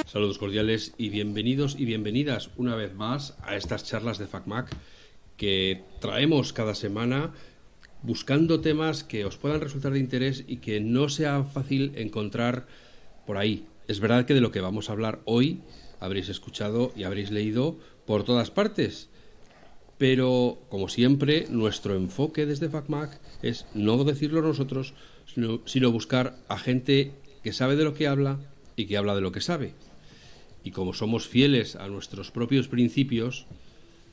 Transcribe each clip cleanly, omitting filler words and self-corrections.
Saludos cordiales y bienvenidos y bienvenidas una vez más a estas charlas de FacMac que traemos cada semana buscando temas que os puedan resultar de interés y que no sea fácil encontrar por ahí. Es verdad que de lo que vamos a hablar hoy habréis escuchado y habréis leído por todas partes, pero como siempre nuestro enfoque desde FacMac es no decirlo nosotros, sino buscar a gente que sabe de lo que habla y que habla de lo que sabe. Y como somos fieles a nuestros propios principios,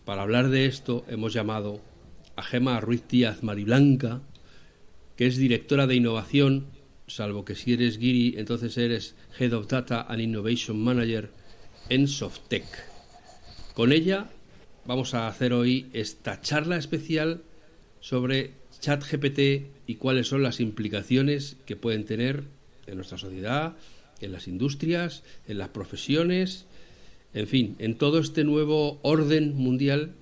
para hablar de esto hemos llamado a Gemma Ruiz Díaz Mariblanca, que es directora de innovación, salvo que si eres Guiri, entonces eres Head of Data and Innovation Manager en Softec. Con ella vamos a hacer hoy esta charla especial sobre ChatGPT y cuáles son las implicaciones que pueden tener en nuestra sociedad, en las industrias, en las profesiones, en fin, en todo este nuevo orden mundial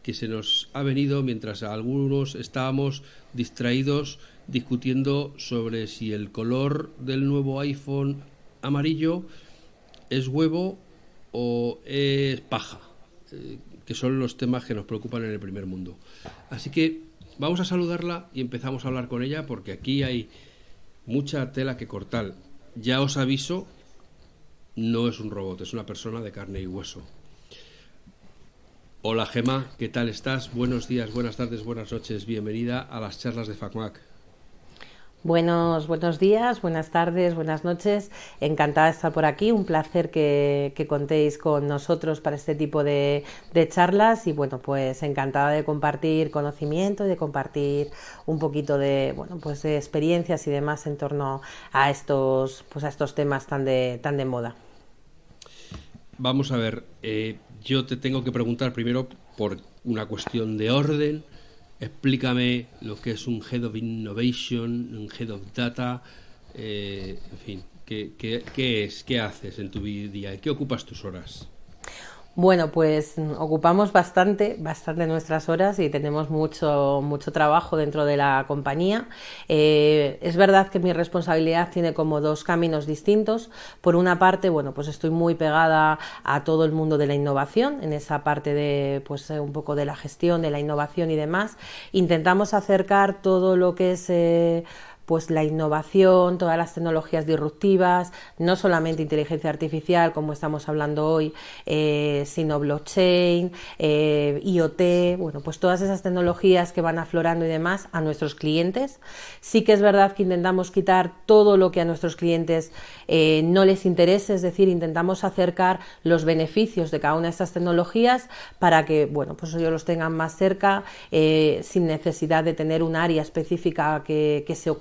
que se nos ha venido mientras algunos estábamos distraídos discutiendo sobre si el color del nuevo iPhone amarillo es huevo o es paja, que son los temas que nos preocupan en el primer mundo. Así que vamos a saludarla y empezamos a hablar con ella porque aquí hay mucha tela que cortar. Ya os aviso, no es un robot, es una persona de carne y hueso. Hola Gemma, ¿qué tal estás? Buenos días, buenas tardes, buenas noches. Bienvenida a las charlas de FacMac. Buenos días, buenas tardes, buenas noches. Encantada de estar por aquí. Un placer que contéis con nosotros para este tipo de charlas y bueno, pues encantada de compartir conocimiento y de compartir un poquito de de experiencias y demás en torno a estos temas tan de moda. Vamos a ver, yo te tengo que preguntar primero por una cuestión de orden. Explícame lo que es un Head of Innovation, un Head of Data, en fin, ¿qué es? ¿Qué haces en tu día? ¿En qué ocupas tus horas? Bueno, pues ocupamos bastante nuestras horas y tenemos mucho trabajo dentro de la compañía. Es verdad que mi responsabilidad tiene como dos caminos distintos. Por una parte, pues estoy muy pegada a todo el mundo de la innovación, en esa parte de un poco de la gestión de la innovación y demás. Intentamos acercar todo lo que es la innovación, todas las tecnologías disruptivas, no solamente inteligencia artificial como estamos hablando hoy, sino blockchain, IoT, pues todas esas tecnologías que van aflorando y demás a nuestros clientes. Sí que es verdad que intentamos quitar todo lo que a nuestros clientes no les interese, es decir, intentamos acercar los beneficios de cada una de estas tecnologías para que ellos los tengan más cerca, sin necesidad de tener un área específica que se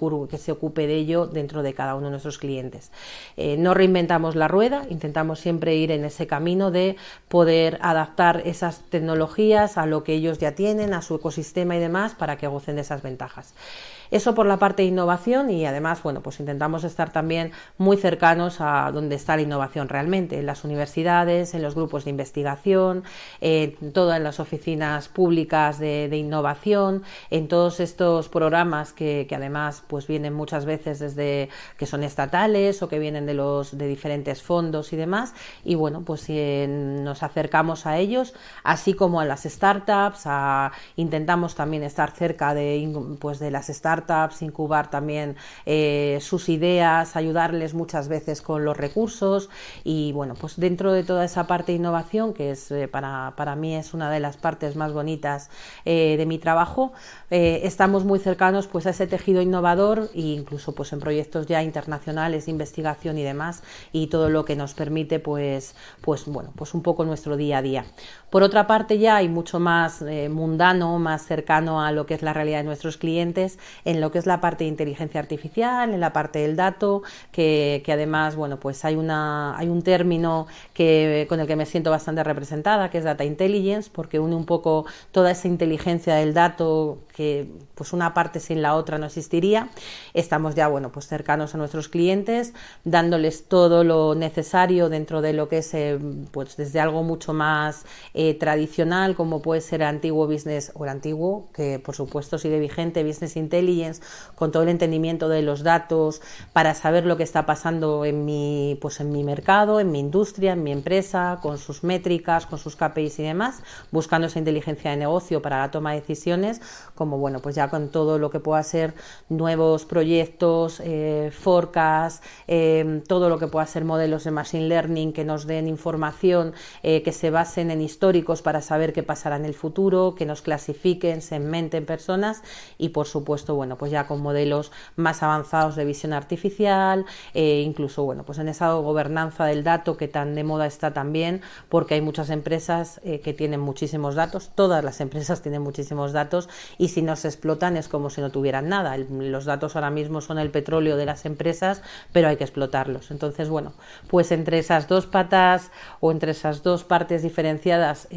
ocupe de ello dentro de cada uno de nuestros clientes. No reinventamos la rueda, intentamos siempre ir en ese camino de poder adaptar esas tecnologías a lo que ellos ya tienen, a su ecosistema y demás, para que gocen de esas ventajas. Eso por la parte de innovación y además, pues intentamos estar también muy cercanos a donde está la innovación realmente, en las universidades, en los grupos de investigación, en todas las oficinas públicas de innovación, en todos estos programas que además vienen muchas veces desde que son estatales o que vienen de diferentes fondos y demás y nos acercamos a ellos, así como a las startups, intentamos también estar cerca de las startups, incubar también sus ideas, ayudarles muchas veces con los recursos y dentro de toda esa parte de innovación que es para mí es una de las partes más bonitas de mi trabajo, estamos muy cercanos a ese tejido innovador e incluso en proyectos ya internacionales de investigación y demás y todo lo que nos permite un poco nuestro día a día. Por otra parte ya hay mucho más mundano, más cercano a lo que es la realidad de nuestros clientes, en lo que es la parte de inteligencia artificial, en la parte del dato, que además hay un término con el que me siento bastante representada, que es Data Intelligence, porque une un poco toda esa inteligencia del dato que una parte sin la otra no existiría Estamos ya, bueno, pues cercanos a nuestros clientes, dándoles todo lo necesario dentro de lo que es, pues desde algo mucho más tradicional, como puede ser el antiguo business, o el antiguo, que por supuesto sigue vigente, business intelligence, con todo el entendimiento de los datos, para saber lo que está pasando en mi mercado, en mi industria, en mi empresa, con sus métricas, con sus KPIs y demás, buscando esa inteligencia de negocio para la toma de decisiones, como bueno, pues ya con todo lo que pueda ser nuevos proyectos, forecast, todo lo que pueda ser modelos de machine learning que nos den información, que se basen en históricos para saber qué pasará en el futuro, que nos clasifiquen, segmenten personas, y por supuesto, bueno, pues ya con modelos más avanzados de visión artificial, incluso, bueno, pues en esa gobernanza del dato que tan de moda está también, porque hay muchas empresas que tienen muchísimos datos, todas las empresas tienen muchísimos datos, y si no se explotan es como si no tuvieran nada. Los datos ahora mismo son el petróleo de las empresas, pero hay que explotarlos. Entonces, bueno, pues entre esas dos patas o entre esas dos partes diferenciadas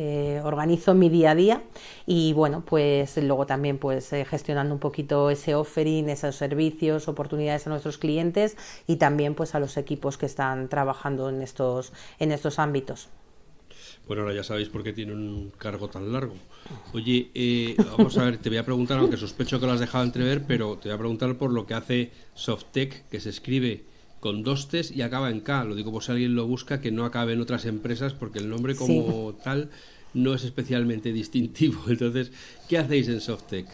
organizo mi día a día, y bueno, pues luego también pues gestionando un poquito ese offering, esos servicios, oportunidades a nuestros clientes, y también pues a los equipos que están trabajando en estos ámbitos. Bueno, ahora ya sabéis por qué tiene un cargo tan largo. Oye, vamos a ver, te voy a preguntar, aunque sospecho que lo has dejado entrever, pero te voy a preguntar por lo que hace Softec, que se escribe con 2 T's y acaba en K. Lo digo por si alguien lo busca, que no acabe en otras empresas, porque el nombre como tal no es especialmente distintivo. Entonces, ¿qué hacéis en Softec?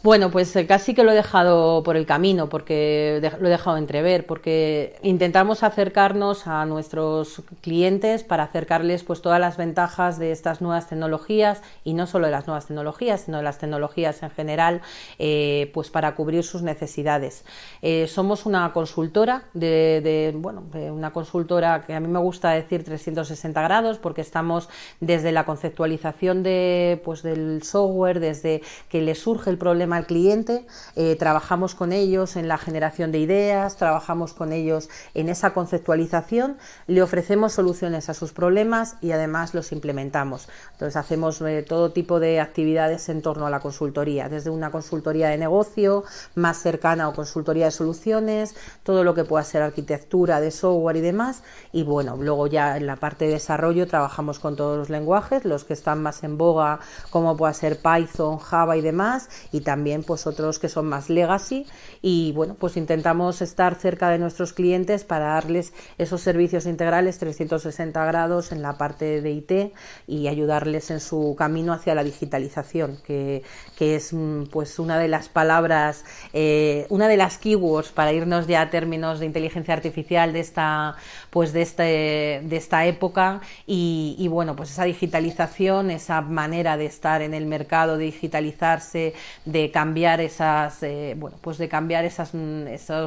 Bueno, pues casi que lo he dejado por el camino, porque lo he dejado entrever, porque intentamos acercarnos a nuestros clientes para acercarles pues todas las ventajas de estas nuevas tecnologías, y no solo de las nuevas tecnologías, sino de las tecnologías en general, pues para cubrir sus necesidades. Somos una consultora de una consultora que a mí me gusta decir 360 grados, porque estamos desde la conceptualización del software, desde que le surge el problema al cliente, trabajamos con ellos en la generación de ideas, trabajamos con ellos en esa conceptualización, le ofrecemos soluciones a sus problemas y además los implementamos. Entonces hacemos todo tipo de actividades en torno a la consultoría, desde una consultoría de negocio más cercana o consultoría de soluciones, todo lo que pueda ser arquitectura de software y demás, y bueno, luego ya en la parte de desarrollo trabajamos con todos los lenguajes, los que están más en boga, como pueda ser Python, Java y demás, y también pues otros que son más legacy, y bueno, pues intentamos estar cerca de nuestros clientes para darles esos servicios integrales 360 grados en la parte de IT y ayudarles en su camino hacia la digitalización, que es pues una de las palabras, una de las keywords para irnos ya a términos de inteligencia artificial de esta época, y bueno, pues esa digitalización, esa manera de estar en el mercado, de digitalizarse, de cambiar esos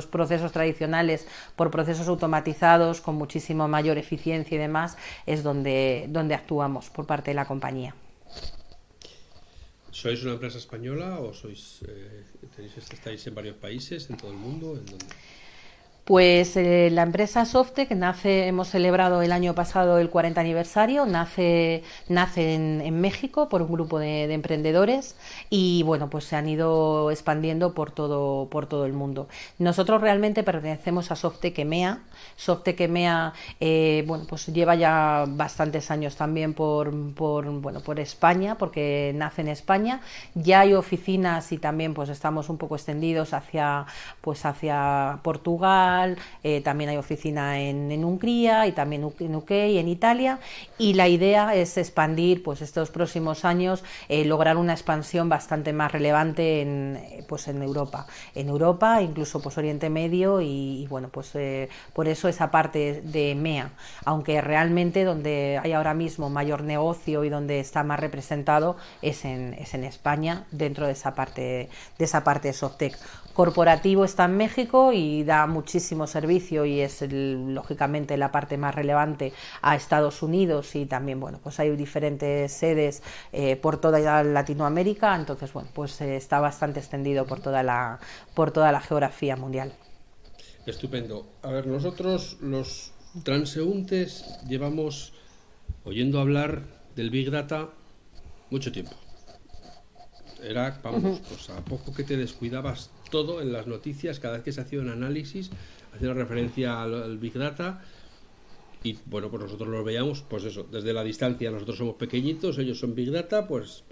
procesos tradicionales por procesos automatizados con muchísimo mayor eficiencia y demás, es donde actuamos por parte de la compañía. ¿Sois una empresa española o estáis en varios países, en todo el mundo? ¿En dónde? Pues la empresa Softec hemos celebrado el año pasado el 40 aniversario, nace en México por un grupo de emprendedores, y bueno, pues se han ido expandiendo por todo el mundo. Nosotros realmente pertenecemos a Softec EMEA. Softec EMEA pues lleva ya bastantes años también por España, porque nace en España. Ya hay oficinas y también pues estamos un poco extendidos hacia Portugal. También hay oficina en Hungría y también en UK y en Italia, y la idea es expandir pues estos próximos años, lograr una expansión bastante más relevante en Europa, incluso pues Oriente Medio, y bueno, pues por eso esa parte de EMEA, aunque realmente donde hay ahora mismo mayor negocio y donde está más representado es en España, dentro de esa parte de Softec. Corporativo está en México y da muchísimo servicio, y es lógicamente la parte más relevante a Estados Unidos, y también bueno, pues hay diferentes sedes por toda Latinoamérica. Entonces bueno, pues está bastante extendido por toda la geografía mundial. Estupendo. A ver, nosotros los transeúntes llevamos oyendo hablar del Big Data mucho tiempo. Era, vamos, pues a poco que te descuidabas todo en las noticias, cada vez que se hacía un análisis, hacía una referencia al Big Data. Y bueno, pues nosotros lo veíamos, pues eso, desde la distancia. Nosotros somos pequeñitos, ellos son Big Data, pues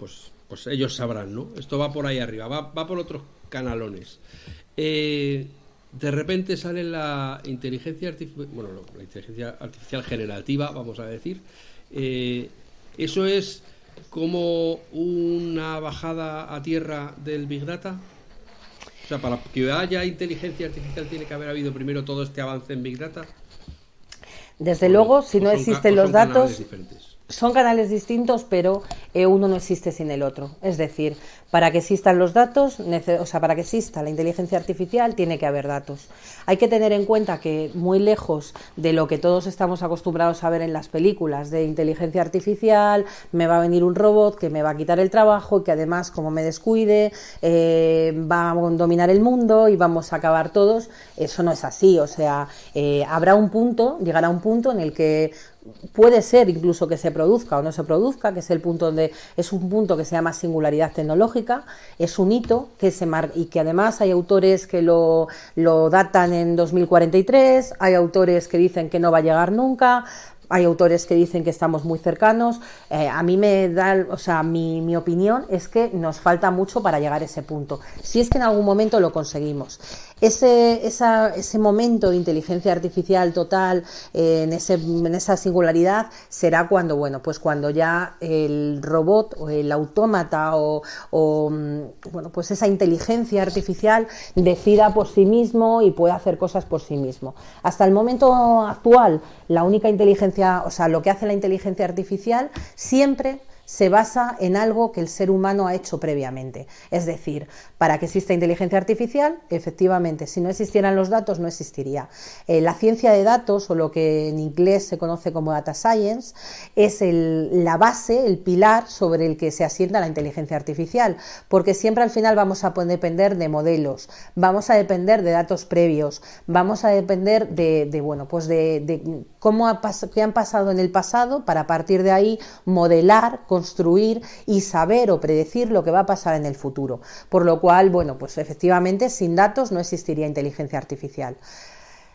ellos sabrán, ¿no? Esto va por ahí arriba, va por otros canalones. De repente sale la inteligencia artificial, bueno, no, la inteligencia artificial generativa, vamos a decir. Eso es como una bajada a tierra del Big Data. O sea, para que haya inteligencia artificial tiene que haber habido primero todo este avance en Big Data. Desde luego, si no existen los datos, son canales distintos, pero uno no existe sin el otro. Es decir, para que existan los datos, o sea, para que exista la inteligencia artificial, tiene que haber datos. Hay que tener en cuenta que muy lejos de lo que todos estamos acostumbrados a ver en las películas de inteligencia artificial, me va a venir un robot que me va a quitar el trabajo y que además, como me descuide, va a dominar el mundo y vamos a acabar todos. Eso no es así. O sea, llegará un punto en el que puede ser incluso que se produzca o no se produzca, que es el punto donde es un punto que se llama singularidad tecnológica, es un hito que se marca y que además hay autores que lo datan en 2043, hay autores que dicen que no va a llegar nunca, hay autores que dicen que estamos muy cercanos. A mí me da, o sea, mi opinión es que nos falta mucho para llegar a ese punto, si es que en algún momento lo conseguimos. Ese momento de inteligencia artificial total, en esa singularidad, será cuando, bueno, pues cuando ya el robot o el autómata o bueno, pues esa inteligencia artificial decida por sí mismo y pueda hacer cosas por sí mismo. Hasta el momento actual, la única inteligencia, o sea, lo que hace la inteligencia artificial siempre se basa en algo que el ser humano ha hecho previamente. Es decir, para que exista inteligencia artificial, efectivamente, si no existieran los datos, no existiría. La ciencia de datos, o lo que en inglés se conoce como data science, es la base, el pilar sobre el que se asienta la inteligencia artificial, porque siempre al final vamos a depender de modelos, vamos a depender de datos previos, vamos a depender de qué han pasado en el pasado, para a partir de ahí modelar, construir y saber o predecir lo que va a pasar en el futuro. Por lo cual, bueno, pues efectivamente sin datos no existiría inteligencia artificial.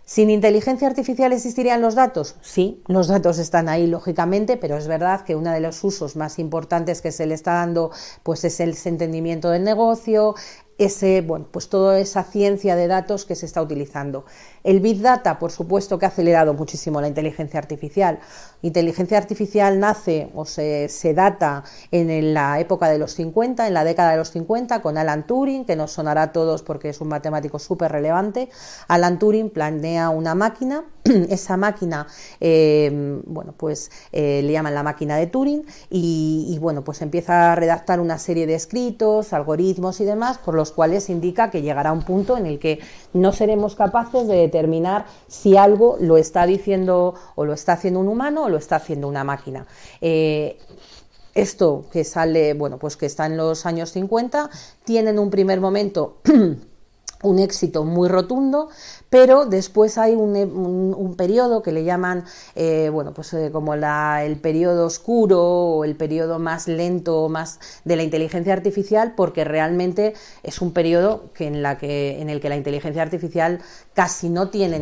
¿Sin inteligencia artificial existirían los datos? Sí, los datos están ahí, lógicamente, pero es verdad que uno de los usos más importantes que se le está dando, pues es el entendimiento del negocio, pues toda esa ciencia de datos que se está utilizando. El Big Data, por supuesto, que ha acelerado muchísimo la inteligencia artificial. Inteligencia artificial nace o se data en la época de los 50, en la década de los 50, con Alan Turing, que nos sonará a todos porque es un matemático súper relevante. Alan Turing planea una máquina, esa máquina, le llaman la máquina de Turing, y bueno, pues empieza a redactar una serie de escritos, algoritmos y demás, por los cuales indica que llegará un punto en el que no seremos capaces de determinar si algo lo está diciendo o lo está haciendo un humano o lo está haciendo una máquina. Esto que sale, bueno, pues que está en los años 50, tiene en un primer momento un éxito muy rotundo, pero después hay un periodo que le llaman como el periodo oscuro o el periodo más lento más de la inteligencia artificial, porque realmente es un periodo en el que la inteligencia artificial casi no tiene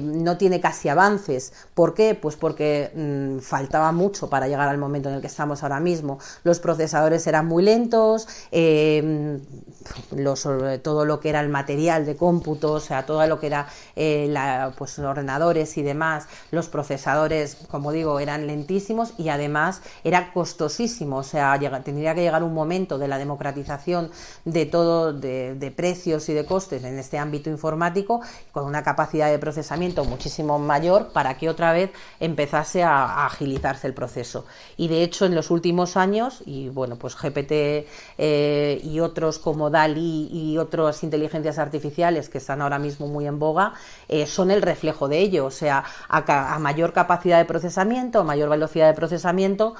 no tiene casi avances. ¿Por qué? Pues porque faltaba mucho para llegar al momento en el que estamos ahora mismo. Los procesadores eran muy lentos, todo lo que era el material de cómputo, o sea, todo lo que era los ordenadores y demás, los procesadores, como digo, eran lentísimos y además era costosísimo. O sea, tendría que llegar un momento de la democratización de todo, de precios y de costes en este ámbito informático, con una capacidad de procesamiento muchísimo mayor, para que otra vez empezase a agilizarse el proceso. Y de hecho, en los últimos años, y bueno, pues GPT y otros como DALL-E y otras inteligencias artificiales que están ahora mismo muy en boga, son el reflejo de ello. O sea, a mayor capacidad de procesamiento, a mayor velocidad de procesamiento,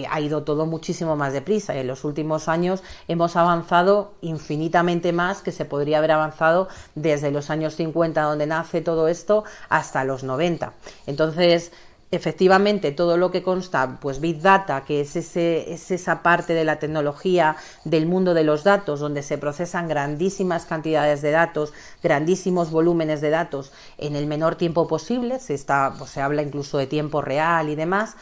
ha ido todo muchísimo más deprisa, y en los últimos años hemos avanzado infinitamente más que se podría haber avanzado desde los años 50, donde nace todo esto, hasta los 90. Entonces, efectivamente, todo lo que consta, pues Big Data, que es esa parte de la tecnología del mundo de los datos, donde se procesan grandísimas cantidades de datos, grandísimos volúmenes de datos en el menor tiempo posible, se habla incluso de tiempo real y demás,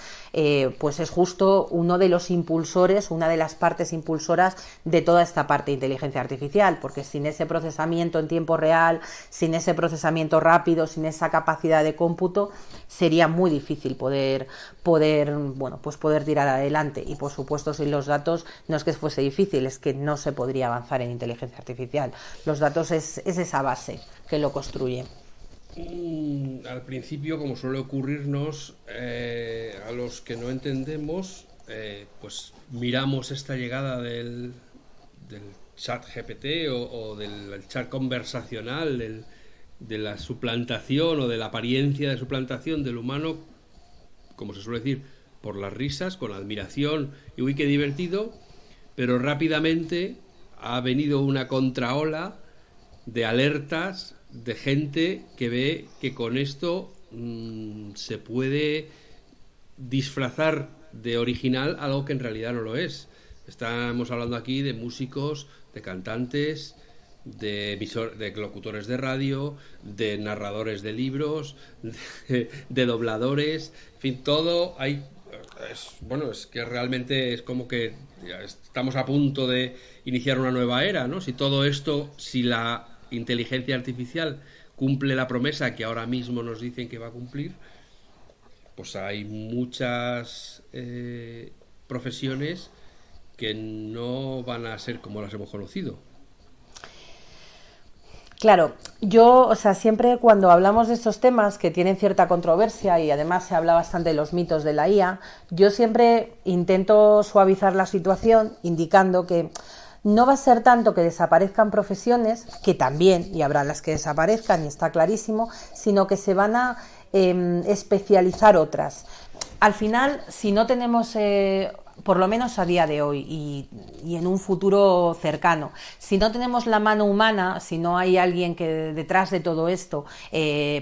pues es justo uno de los impulsores, una de las partes impulsoras de toda esta parte de inteligencia artificial, porque sin ese procesamiento en tiempo real, sin ese procesamiento rápido, sin esa capacidad de cómputo, sería muy difícil poder tirar adelante. Y por supuesto, sin los datos no es que fuese difícil, es que no se podría avanzar en inteligencia artificial. Los datos es esa base que lo construye. Al principio, como suele ocurrirnos, a los que no entendemos, pues miramos esta llegada del chat GPT o del chat conversacional, de la suplantación o de la apariencia de suplantación del humano, como se suele decir, por las risas, con admiración y uy, qué divertido, pero rápidamente ha venido una contraola de alertas de gente que ve que con esto se puede disfrazar de original algo que en realidad no lo es. Estamos hablando aquí de músicos, de cantantes, de locutores de radio, de narradores de libros, de dobladores, en fin, todo hay. Es que realmente es como que estamos a punto de iniciar una nueva era, ¿no? Si la inteligencia artificial cumple la promesa que ahora mismo nos dicen que va a cumplir, pues hay muchas profesiones que no van a ser como las hemos conocido. Claro, siempre cuando hablamos de estos temas que tienen cierta controversia y además se habla bastante de los mitos de la IA, yo siempre intento suavizar la situación indicando que no va a ser tanto que desaparezcan profesiones, que también, y habrá las que desaparezcan y está clarísimo, sino que se van a especializar otras. Al final, si no tenemos por lo menos a día de hoy y en un futuro cercano, si no tenemos la mano humana, si no hay alguien que detrás de todo esto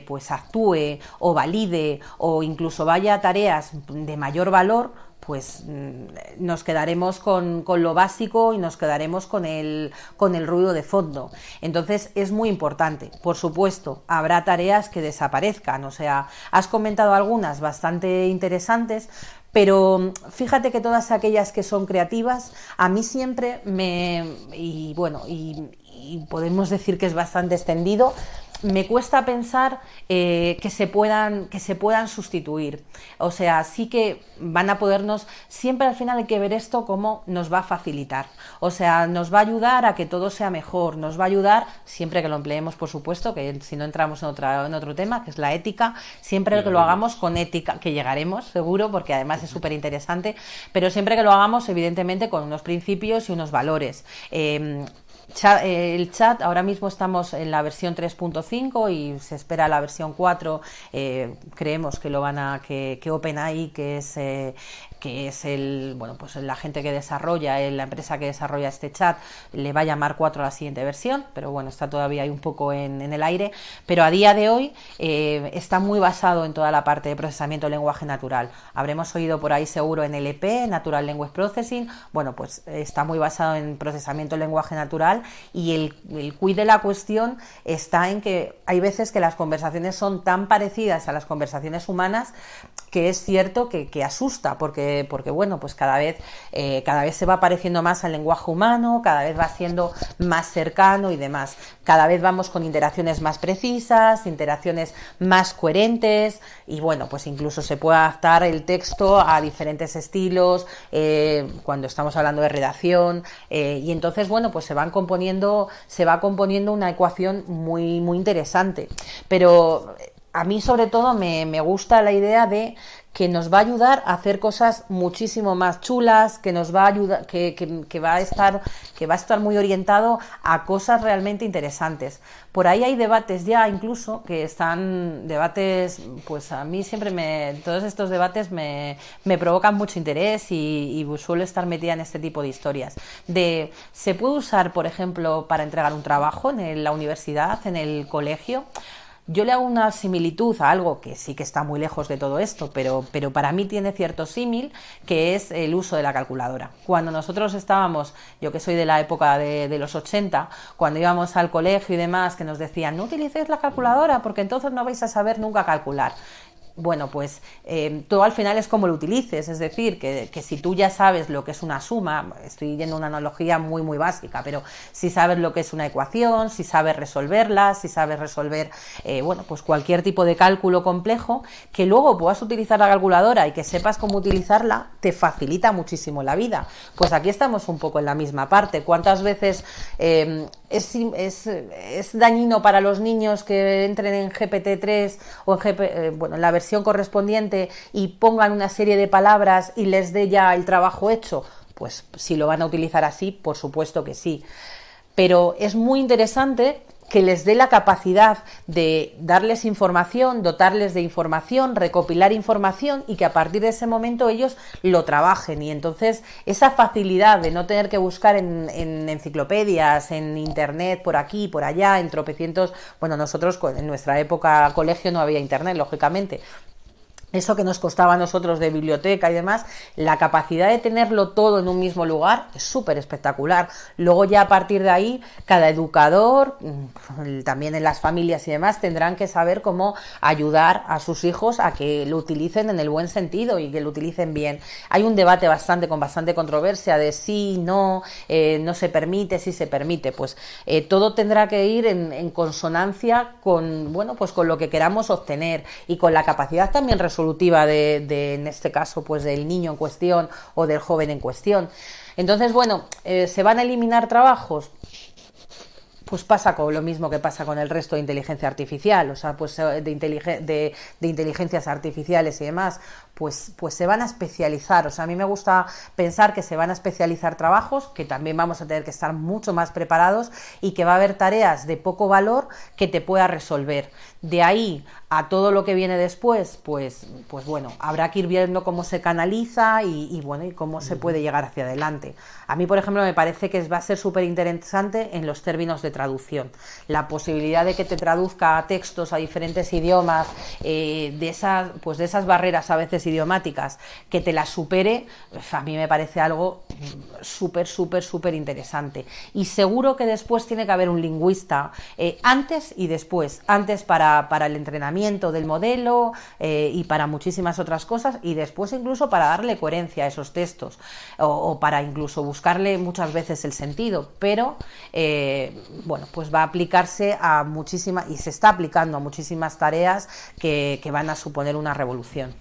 pues actúe o valide o incluso vaya a tareas de mayor valor, pues nos quedaremos con lo básico y nos quedaremos con el ruido de fondo. Entonces es muy importante. Por supuesto, habrá tareas que desaparezcan. O sea, has comentado algunas bastante interesantes, pero fíjate que todas aquellas que son creativas, a mí siempre y podemos decir que es bastante extendido, me cuesta pensar que se puedan sustituir. O sea, sí que van a podernos, siempre al final hay que ver esto como nos va a facilitar. O sea, nos va a ayudar a que todo sea mejor, nos va a ayudar, siempre que lo empleemos, por supuesto, que si no entramos en otro tema, que es la ética, siempre que lo hagamos con ética, que llegaremos, seguro, porque además es súper interesante, pero siempre que lo hagamos, evidentemente, con unos principios y unos valores. El chat, ahora mismo estamos en la versión 3.5 y se espera la versión 4. Creemos que que OpenAI, que es la gente que desarrolla, la empresa que desarrolla este chat, le va a llamar 4 a la siguiente versión, pero bueno, está todavía ahí un poco en el aire. Pero a día de hoy está muy basado en toda la parte de procesamiento de lenguaje natural. Habremos oído por ahí seguro NLP, Natural Language Processing. Bueno, pues está muy basado en procesamiento de lenguaje natural, y el quid de la cuestión está en que hay veces que las conversaciones son tan parecidas a las conversaciones humanas que es cierto que asusta, porque bueno, pues cada vez se va pareciendo más al lenguaje humano, cada vez va siendo más cercano y demás. Cada vez vamos con interacciones más precisas, interacciones más coherentes, y bueno, pues incluso se puede adaptar el texto a diferentes estilos cuando estamos hablando de redacción, y entonces bueno, pues se va componiendo una ecuación muy, muy interesante. Pero a mí sobre todo me gusta la idea de que nos va a ayudar a hacer cosas muchísimo más chulas, que nos va a ayudar, que va a estar muy orientado a cosas realmente interesantes. Por ahí hay debates ya incluso que están debates, pues a mí siempre todos estos debates me provocan mucho interés y suelo estar metida en este tipo de historias. ¿Se puede usar, por ejemplo, para entregar un trabajo en la universidad, en el colegio? Yo le hago una similitud a algo que sí que está muy lejos de todo esto, pero para mí tiene cierto símil, que es el uso de la calculadora. Cuando nosotros estábamos, yo que soy de la época de los 80, cuando íbamos al colegio y demás, que nos decían, no utilicéis la calculadora porque entonces no vais a saber nunca calcular. Bueno, pues todo al final es como lo utilices, es decir, que si tú ya sabes lo que es una suma, estoy yendo a una analogía muy muy básica, pero si sabes lo que es una ecuación, si sabes resolverla, si sabes resolver bueno, pues cualquier tipo de cálculo complejo, que luego puedas utilizar la calculadora y que sepas cómo utilizarla, te facilita muchísimo la vida. Pues aquí estamos un poco en la misma parte. ¿Cuántas veces es dañino para los niños que entren en GPT-3 o en bueno, en la versión correspondiente y pongan una serie de palabras y les dé ya el trabajo hecho? Pues si lo van a utilizar así, por supuesto que sí. Pero es muy interesante que les dé la capacidad de darles información, dotarles de información, recopilar información y que a partir de ese momento ellos lo trabajen. Y entonces esa facilidad de no tener que buscar en enciclopedias, en internet, por aquí, por allá, en tropecientos... Bueno, nosotros en nuestra época colegio no había internet, lógicamente. Eso que nos costaba a nosotros de biblioteca y demás, la capacidad de tenerlo todo en un mismo lugar es súper espectacular. Luego ya a partir de ahí, cada educador, también en las familias y demás, tendrán que saber cómo ayudar a sus hijos a que lo utilicen en el buen sentido y que lo utilicen bien. Hay un debate con bastante controversia de sí, no, no se permite, sí se permite. Pues todo tendrá que ir en consonancia con, bueno, pues con lo que queramos obtener y con la capacidad también resolutiva en este caso, pues del niño en cuestión o del joven en cuestión. Entonces, bueno, ¿se van a eliminar trabajos? Pues pasa con lo mismo que pasa con el resto de inteligencia artificial, o sea, pues de inteligencias artificiales y demás, pues se van a especializar. O sea, a mí me gusta pensar que se van a especializar trabajos, que también vamos a tener que estar mucho más preparados y que va a haber tareas de poco valor que te pueda resolver. De ahí a todo lo que viene después, pues bueno, habrá que ir viendo cómo se canaliza y bueno, y cómo se puede llegar hacia adelante. A mí, por ejemplo, me parece que va a ser súper interesante en los términos de traducción. La posibilidad de que te traduzca textos a diferentes idiomas, de esas barreras a veces idiomáticas, que te las supere, a mí me parece algo súper interesante. Y seguro que después tiene que haber un lingüista, antes y después. Antes para el entrenamiento del modelo y para muchísimas otras cosas, y después incluso para darle coherencia a esos textos o para incluso buscarle muchas veces el sentido, pero bueno, pues va a aplicarse a muchísimas, y se está aplicando a muchísimas tareas que van a suponer una revolución.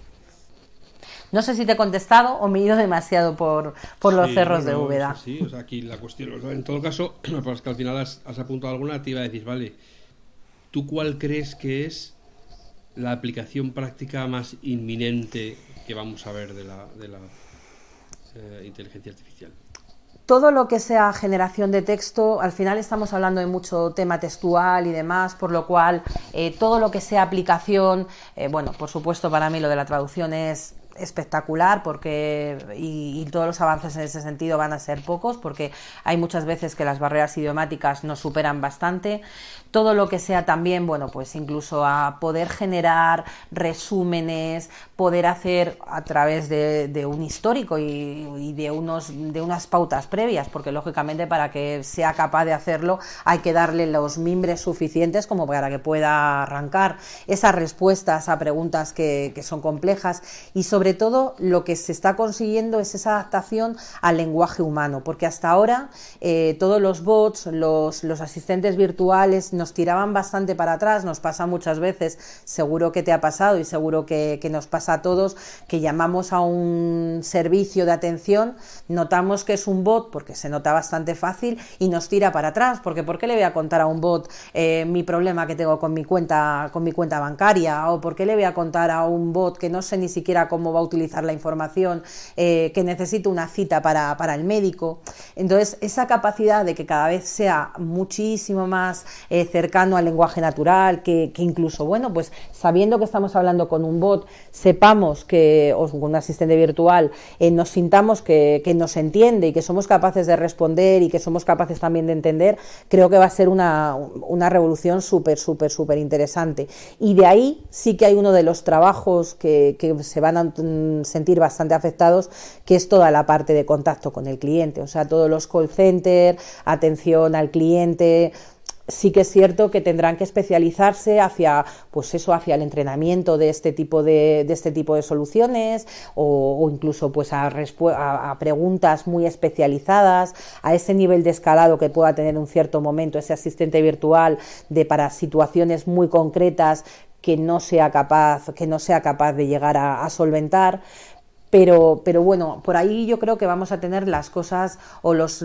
No sé si te he contestado o me he ido demasiado por los cerros de Úbeda. Sí, o sea, aquí la cuestión, o sea, en todo caso, pues que al final has apuntado alguna, te iba a decir, vale, ¿tú cuál crees que es la aplicación práctica más inminente que vamos a ver de la inteligencia artificial? Todo lo que sea generación de texto, al final estamos hablando de mucho tema textual y demás, por lo cual todo lo que sea aplicación, bueno, por supuesto para mí lo de la traducción es espectacular, porque y todos los avances en ese sentido van a ser pocos, porque hay muchas veces que las barreras idiomáticas nos superan bastante. Todo lo que sea también, bueno, pues incluso a poder generar resúmenes, poder hacer a través de un histórico y de unas pautas previas, porque lógicamente para que sea capaz de hacerlo hay que darle los mimbres suficientes como para que pueda arrancar esas respuestas a preguntas que son complejas. Y sobre todo lo que se está consiguiendo es esa adaptación al lenguaje humano, porque hasta ahora todos los bots, los asistentes virtuales nos tiraban bastante para atrás. Nos pasa muchas veces, seguro que te ha pasado y seguro que nos pasa a todos, que llamamos a un servicio de atención, notamos que es un bot porque se nota bastante fácil y nos tira para atrás, porque ¿por qué le voy a contar a un bot mi problema que tengo con mi cuenta bancaria? ¿O por qué le voy a contar a un bot que no sé ni siquiera cómo cómo va a utilizar la información, que necesita una cita para el médico. Entonces, esa capacidad de que cada vez sea muchísimo más cercano al lenguaje natural, que incluso, bueno, pues sabiendo que estamos hablando con un bot, sepamos que, o con un asistente virtual, nos sintamos que nos entiende y que somos capaces de responder y que somos capaces también de entender, creo que va a ser una revolución súper interesante. Y de ahí sí que hay uno de los trabajos que se van a sentir bastante afectados, que es toda la parte de contacto con el cliente, o sea, todos los call centers, atención al cliente. Sí que es cierto que tendrán que especializarse hacia el entrenamiento de este tipo de soluciones, o incluso pues a preguntas muy especializadas, a ese nivel de escalado que pueda tener en un cierto momento ese asistente virtual para situaciones muy concretas que no sea capaz de llegar a solventar. Pero bueno, por ahí yo creo que vamos a tener las cosas o los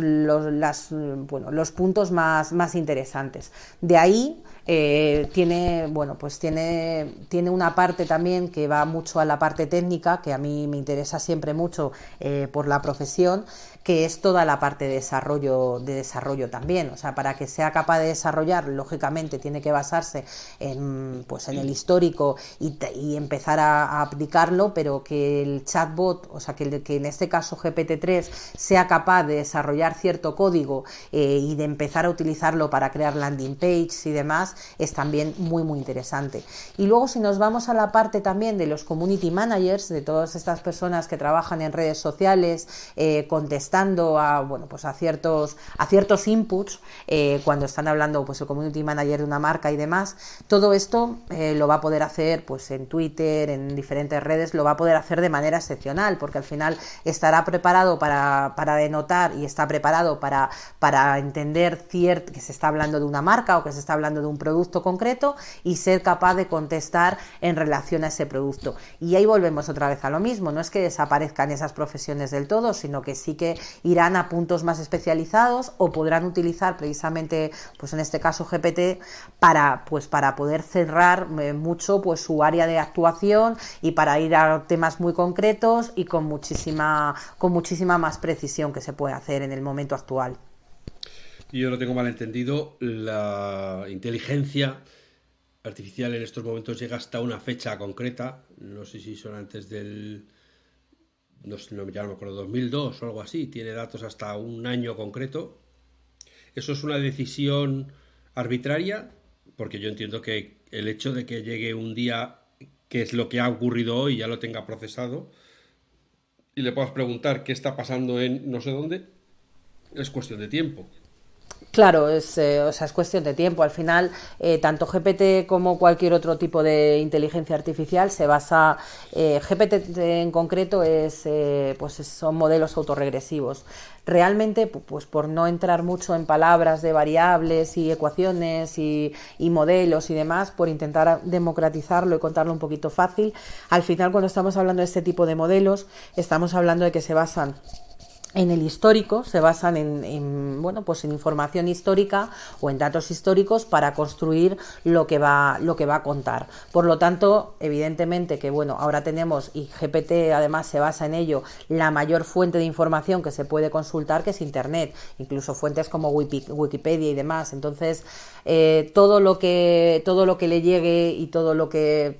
puntos más interesantes. De ahí tiene una parte también que va mucho a la parte técnica, que a mí me interesa siempre mucho por la profesión, que es toda la parte de desarrollo también. O sea, para que sea capaz de desarrollar, lógicamente tiene que basarse en el histórico y empezar a aplicarlo, pero que el chatbot, o sea, que en este caso GPT-3 sea capaz de desarrollar cierto código y de empezar a utilizarlo para crear landing pages y demás, es también muy interesante. Y luego, si nos vamos a la parte también de los community managers, de todas estas personas que trabajan en redes sociales, contestando a ciertos inputs, cuando están hablando pues el community manager de una marca y demás, todo esto lo va a poder hacer pues en Twitter, en diferentes redes, lo va a poder hacer de manera excepcional, porque al final estará preparado para denotar y está preparado para entender que se está hablando de una marca o que se está hablando de un producto concreto y ser capaz de contestar en relación a ese producto. Y ahí volvemos otra vez a lo mismo, no es que desaparezcan esas profesiones del todo, sino que sí que irán a puntos más especializados o podrán utilizar precisamente, pues en este caso GPT, para poder cerrar mucho pues su área de actuación y para ir a temas muy concretos y con muchísima más precisión que se puede hacer en el momento actual. Y yo lo tengo mal entendido, la inteligencia artificial en estos momentos llega hasta una fecha concreta, no sé si son antes del... ya no me acuerdo, 2002 o algo así, tiene datos hasta un año concreto. ¿Eso es una decisión arbitraria? Porque yo entiendo que el hecho de que llegue un día, que es lo que ha ocurrido hoy, ya lo tenga procesado, y le puedas preguntar qué está pasando en no sé dónde, es cuestión de tiempo. Claro, es cuestión de tiempo. Al final, tanto GPT como cualquier otro tipo de inteligencia artificial se basa... GPT en concreto son modelos autorregresivos. Realmente, pues por no entrar mucho en palabras de variables y ecuaciones y modelos y demás, por intentar democratizarlo y contarlo un poquito fácil, al final cuando estamos hablando de este tipo de modelos, estamos hablando de que se basan en el histórico, se basan en información histórica o en datos históricos para construir lo que va a contar. Por lo tanto, evidentemente que ahora tenemos, y GPT además se basa en ello, la mayor fuente de información que se puede consultar, que es Internet, incluso fuentes como Wikipedia y demás. Entonces, todo lo que le llegue y todo lo que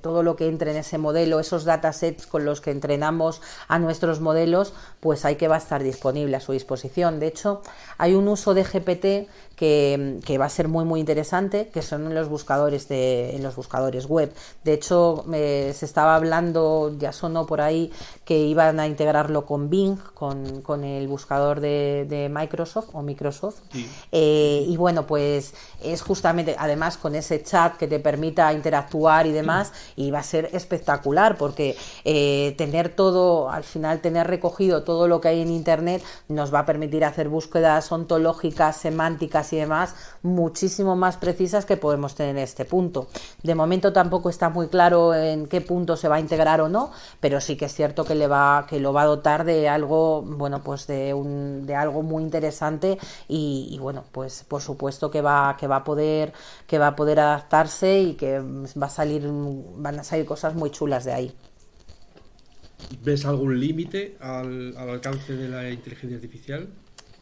entre en ese modelo, esos datasets con los que entrenamos a nuestros modelos, pues va a estar disponible a su disposición. De hecho, hay un uso de GPT que va a ser muy interesante, que son en los buscadores web. De hecho, se estaba hablando, ya sonó por ahí, que iban a integrarlo con Bing, con el buscador de Microsoft o Microsoft. Sí. Y pues es justamente, además, con ese chat que te permita interactuar y demás, y va a ser espectacular, porque tener recogido todo lo que hay en Internet nos va a permitir hacer búsquedas ontológicas, semánticas y demás muchísimo más precisas que podemos tener en este punto. De momento tampoco está muy claro en qué punto se va a integrar o no, pero sí que es cierto que lo va a dotar de algo, de algo muy interesante y pues por supuesto que va a poder adaptarse y que van a salir cosas muy chulas de ahí. ¿Ves algún límite al alcance de la inteligencia artificial?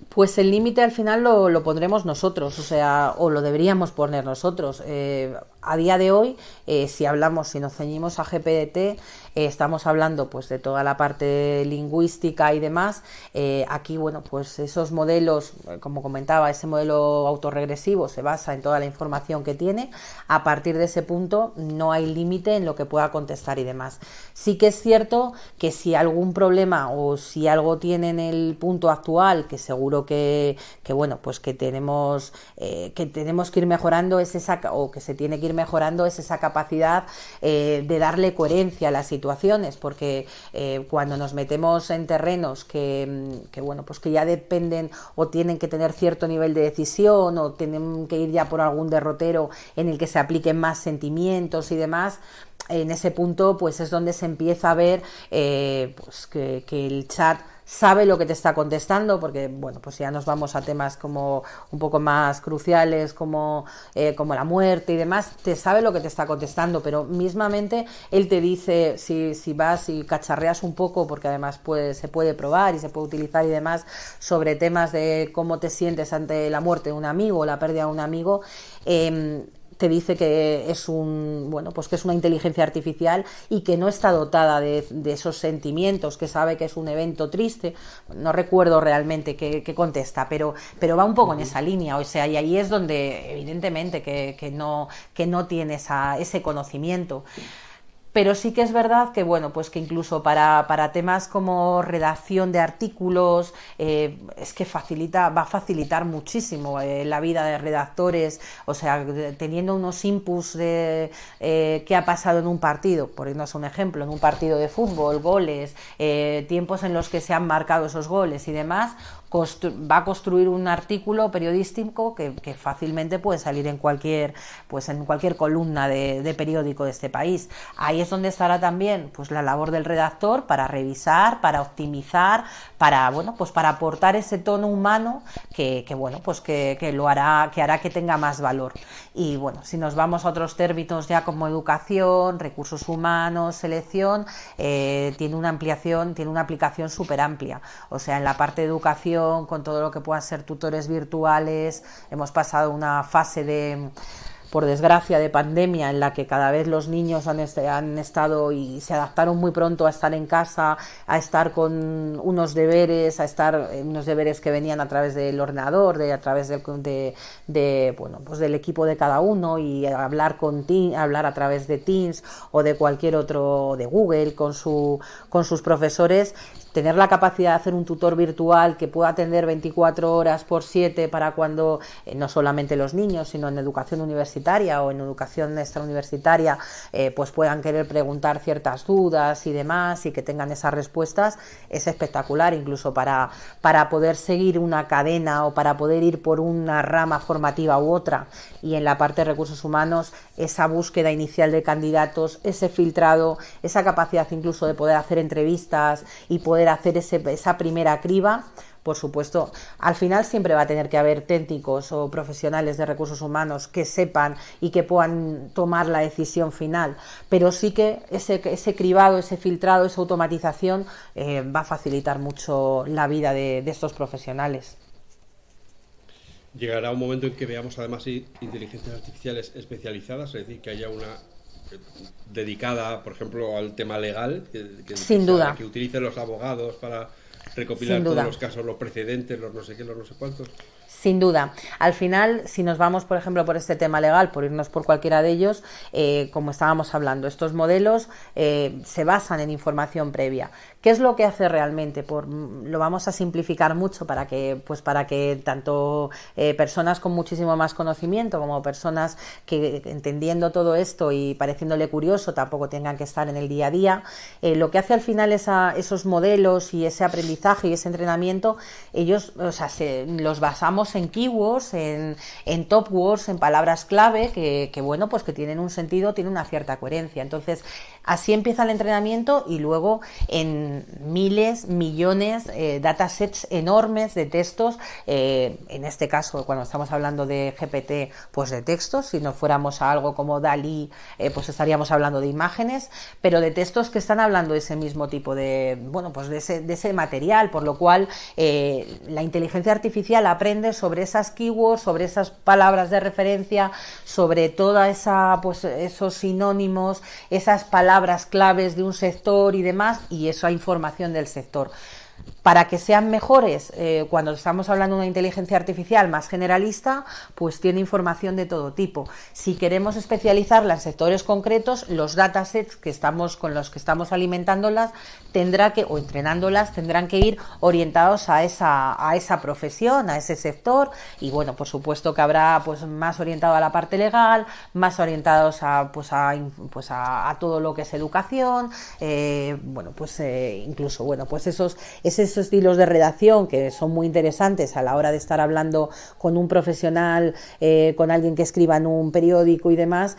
Pues el límite al final lo pondremos nosotros, o sea, o lo deberíamos poner nosotros. A día de hoy, si nos ceñimos a GPT, estamos hablando pues de toda la parte lingüística y demás. Aquí, bueno, pues esos modelos, como comentaba, ese modelo autorregresivo se basa en toda la información que tiene. A partir de ese punto no hay límite en lo que pueda contestar y demás. Sí que es cierto que si algún problema o si algo tiene en el punto actual, que seguro que bueno, pues que tenemos que ir mejorando, o que se tiene que ir mejorando, es esa capacidad de darle coherencia a las situaciones, porque cuando nos metemos en terrenos que bueno, pues que ya dependen o tienen que tener cierto nivel de decisión, o tienen que ir ya por algún derrotero en el que se apliquen más sentimientos y demás, en ese punto pues es donde se empieza a ver pues que el chat sabe lo que te está contestando, porque bueno, pues ya nos vamos a temas como un poco más cruciales, como la muerte y demás. Te sabe lo que te está contestando, pero mismamente él te dice, si vas y cacharreas un poco, porque además se puede probar y se puede utilizar y demás, sobre temas de cómo te sientes ante la muerte de un amigo o la pérdida de un amigo, te dice que es que es una inteligencia artificial y que no está dotada de esos sentimientos, que sabe que es un evento triste. No recuerdo realmente qué contesta, pero va un poco en esa línea, o sea, y ahí es donde evidentemente que no tiene ese conocimiento. Pero sí que es verdad que, bueno, pues que incluso para temas como redacción de artículos, es que va a facilitar muchísimo la vida de redactores, o sea, teniendo unos inputs de qué ha pasado en un partido, por irnos un ejemplo, en un partido de fútbol, goles, tiempos en los que se han marcado esos goles y demás, va a construir un artículo periodístico que fácilmente puede salir en cualquier columna de periódico de este país. Ahí es donde estará también pues la labor del redactor para revisar, para optimizar, para aportar ese tono humano que hará que tenga más valor. Y bueno, si nos vamos a otros términos ya como educación, recursos humanos, selección, tiene una aplicación súper amplia. O sea, en la parte de educación, con todo lo que puedan ser tutores virtuales, hemos pasado una fase por desgracia, de pandemia, en la que cada vez los niños han estado y se adaptaron muy pronto a estar en casa, a estar con unos deberes, que venían a través del ordenador, a través del equipo de cada uno, y hablar a través de Teams o de cualquier otro, de Google, con sus profesores. Tener la capacidad de hacer un tutor virtual que pueda atender 24 horas por 7 para cuando no solamente los niños, sino en educación universitaria o en educación extrauniversitaria, pues puedan querer preguntar ciertas dudas y demás, y que tengan esas respuestas, es espectacular, incluso para poder seguir una cadena o para poder ir por una rama formativa u otra. Y en la parte de recursos humanos, esa búsqueda inicial de candidatos, ese filtrado, esa capacidad incluso de poder hacer entrevistas y poder hacer esa primera criba. Por supuesto, al final siempre va a tener que haber técnicos o profesionales de recursos humanos que sepan y que puedan tomar la decisión final, pero sí que ese cribado, ese filtrado, esa automatización va a facilitar mucho la vida de estos profesionales. Llegará un momento en que veamos además inteligencias artificiales especializadas, es decir, que haya una dedicada, por ejemplo, al tema legal, Sin duda. Que utilicen los abogados para recopilar todos los casos, los precedentes, los no sé qué, los no sé cuántos. Sin duda. Al final, si nos vamos, por ejemplo, por este tema legal, por irnos por cualquiera de ellos, como estábamos hablando, estos modelos se basan en información previa. ¿Qué es lo que hace realmente? Lo vamos a simplificar mucho para que tanto personas con muchísimo más conocimiento como personas que, entendiendo todo esto y pareciéndole curioso, tampoco tengan que estar en el día a día. Lo que hace al final esos modelos y ese aprendizaje y ese entrenamiento, ellos, los basamos centramos en keywords, en top words, en palabras clave que bueno, pues que tienen un sentido, tienen una cierta coherencia. Entonces, así empieza el entrenamiento y luego en miles, millones, datasets enormes de textos, en este caso, cuando estamos hablando de GPT, pues de textos. Si nos fuéramos a algo como DALL-E, pues estaríamos hablando de imágenes, pero de textos que están hablando de ese mismo tipo de, bueno, pues de ese material, por lo cual la inteligencia artificial aprende sobre esas keywords, sobre esas palabras de referencia, sobre toda esa, pues esos sinónimos, esas palabras claves de un sector y demás, y esa información del sector. Para que sean mejores, cuando estamos hablando de una inteligencia artificial más generalista, pues tiene información de todo tipo. Si queremos especializarla en sectores concretos, los datasets con los que estamos alimentándolas o entrenándolas tendrán que ir orientados a esa profesión, a ese sector, y bueno, por supuesto que habrá pues más orientado a la parte legal, más orientados a todo lo que es educación, incluso bueno, pues esos estilos de redacción que son muy interesantes a la hora de estar hablando con un profesional, con alguien que escriba en un periódico y demás.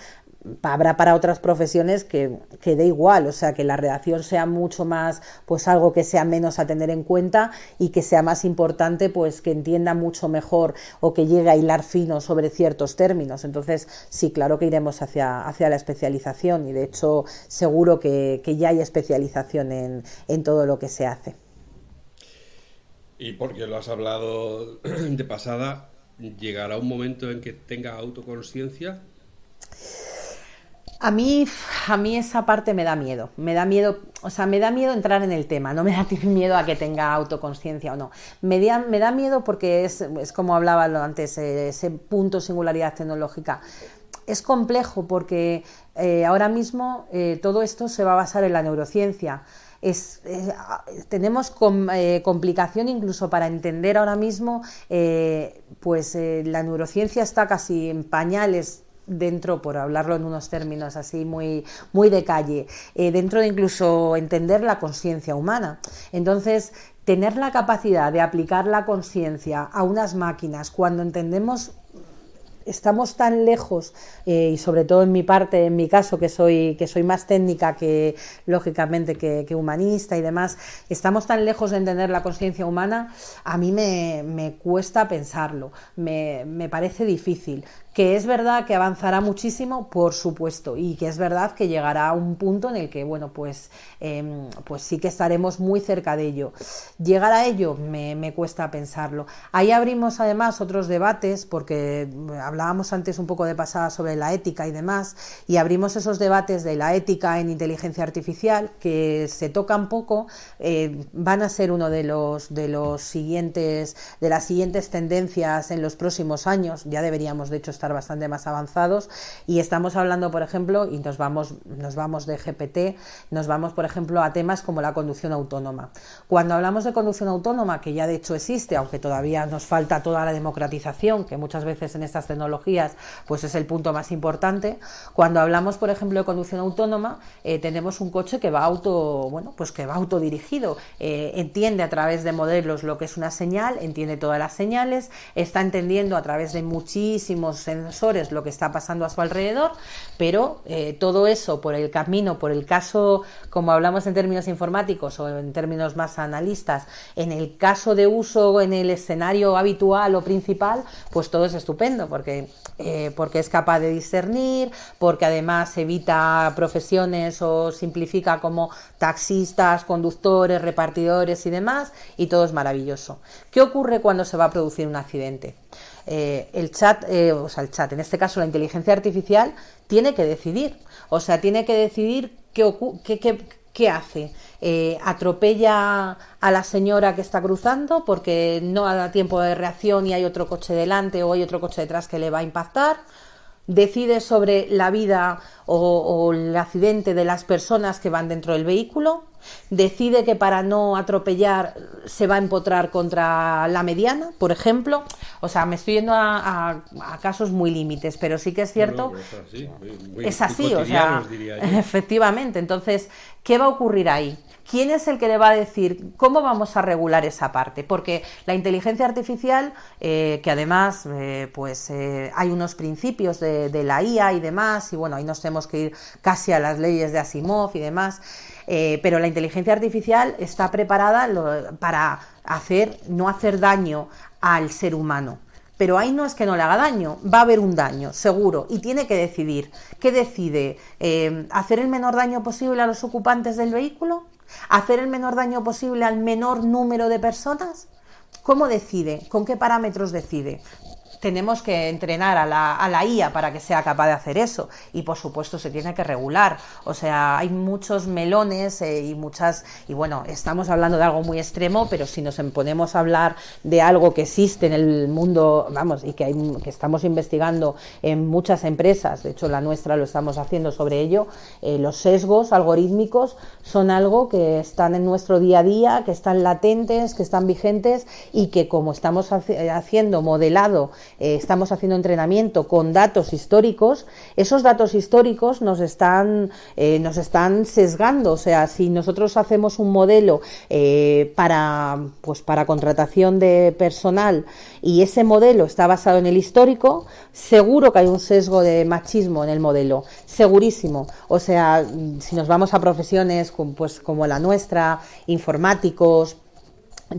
Habrá para otras profesiones que da igual, o sea, que la redacción sea mucho más, pues algo que sea menos a tener en cuenta y que sea más importante, pues que entienda mucho mejor o que llegue a hilar fino sobre ciertos términos. Entonces, sí, claro que iremos hacia la especialización, y de hecho seguro que ya hay especialización en todo lo que se hace. Y porque lo has hablado de pasada, ¿llegará un momento en que tenga autoconsciencia? A mí esa parte me da miedo, o sea, me da miedo entrar en el tema, no me da miedo a que tenga autoconsciencia o no. Me da miedo porque es como hablaba antes, ese punto singularidad tecnológica. Es complejo porque ahora mismo todo esto se va a basar en la neurociencia. Tenemos complicación incluso para entender ahora mismo, la neurociencia está casi en pañales dentro, por hablarlo en unos términos así muy, muy de calle, dentro de incluso entender la conciencia humana. Entonces, tener la capacidad de aplicar la conciencia a unas máquinas cuando estamos tan lejos, y sobre todo en mi caso, que soy más técnica que lógicamente que humanista y demás, estamos tan lejos de entender la conciencia humana. A mí me cuesta pensarlo, me parece difícil. Que es verdad que avanzará muchísimo, por supuesto, y que es verdad que llegará a un punto en el que, bueno, pues sí que estaremos muy cerca de ello. Llegar a ello me cuesta pensarlo. Ahí abrimos además otros debates, porque hablábamos antes un poco de pasada sobre la ética y demás, y abrimos esos debates de la ética en inteligencia artificial, que se tocan poco, van a ser uno de las siguientes tendencias en los próximos años. Ya deberíamos, de hecho, estar bastante más avanzados, y estamos hablando, por ejemplo, y nos vamos de GPT, nos vamos, por ejemplo, a temas como la conducción autónoma. Cuando hablamos de conducción autónoma, que ya de hecho existe, aunque todavía nos falta toda la democratización, que muchas veces en estas tecnologías pues es el punto más importante. Cuando hablamos, por ejemplo, de conducción autónoma, tenemos un coche que va autodirigido, entiende a través de modelos lo que es una señal, entiende todas las señales, está entendiendo a través de muchísimos sensores lo que está pasando a su alrededor, pero todo eso por el caso, como hablamos en términos informáticos o en términos más analistas, en el caso de uso, en el escenario habitual o principal, pues todo es estupendo, porque es capaz de discernir, porque además evita profesiones o simplifica, como taxistas, conductores, repartidores y demás, y todo es maravilloso. ¿Qué ocurre cuando se va a producir un accidente? El chat, en este caso la inteligencia artificial, tiene que decidir, qué hace. Atropella a la señora que está cruzando porque no da tiempo de reacción y hay otro coche delante o hay otro coche detrás que le va a impactar. Decide sobre la vida o el accidente de las personas que van dentro del vehículo. decide que para no atropellar se va a empotrar contra la mediana, por ejemplo. O sea, me estoy yendo a casos muy límites, pero sí que es cierto. No, es así, muy o sea, diría yo. efectivamente. Entonces, ¿qué va a ocurrir ahí? ¿Quién es el que le va a decir cómo vamos a regular esa parte? Porque la inteligencia artificial, que además hay unos principios de la IA y demás, y bueno, ahí nos tenemos que ir casi a las leyes de Asimov y demás, pero la inteligencia artificial está preparada para no hacer daño al ser humano. Pero ahí no es que no le haga daño, va a haber un daño, seguro, y tiene que decidir. ¿Qué decide? ¿Hacer el menor daño posible a los ocupantes del vehículo? ¿Hacer el menor daño posible al menor número de personas? ¿Cómo decide? ¿Con qué parámetros decide? Tenemos que entrenar a la IA para que sea capaz de hacer eso, y por supuesto se tiene que regular. O sea, hay muchos melones y bueno, estamos hablando de algo muy extremo, pero si nos ponemos a hablar de algo que existe en el mundo, vamos, y que estamos investigando en muchas empresas, de hecho la nuestra lo estamos haciendo sobre ello, los sesgos algorítmicos son algo que están en nuestro día a día, que están latentes, que están vigentes, y que como estamos haciendo modelado, estamos haciendo entrenamiento con datos históricos, esos datos históricos nos están sesgando. O sea, si nosotros hacemos un modelo para contratación de personal y ese modelo está basado en el histórico, seguro que hay un sesgo de machismo en el modelo, segurísimo. O sea, si nos vamos a profesiones como la nuestra, informáticos,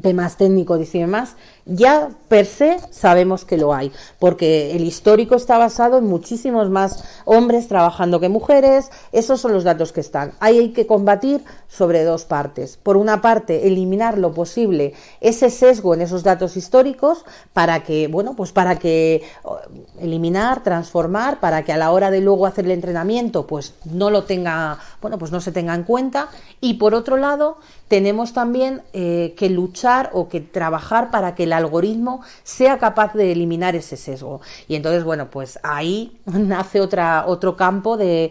temas técnicos y demás, ya per se sabemos que lo hay, porque el histórico está basado en muchísimos más hombres trabajando que mujeres. Esos son los datos que están. Ahí hay que combatir sobre dos partes. Por una parte, eliminar lo posible ese sesgo en esos datos históricos para que eliminar, transformar, para que a la hora de luego hacer el entrenamiento no se tenga en cuenta. Y por otro lado, tenemos también que luchar o que trabajar para que el algoritmo sea capaz de eliminar ese sesgo. Y entonces, ahí nace otro campo de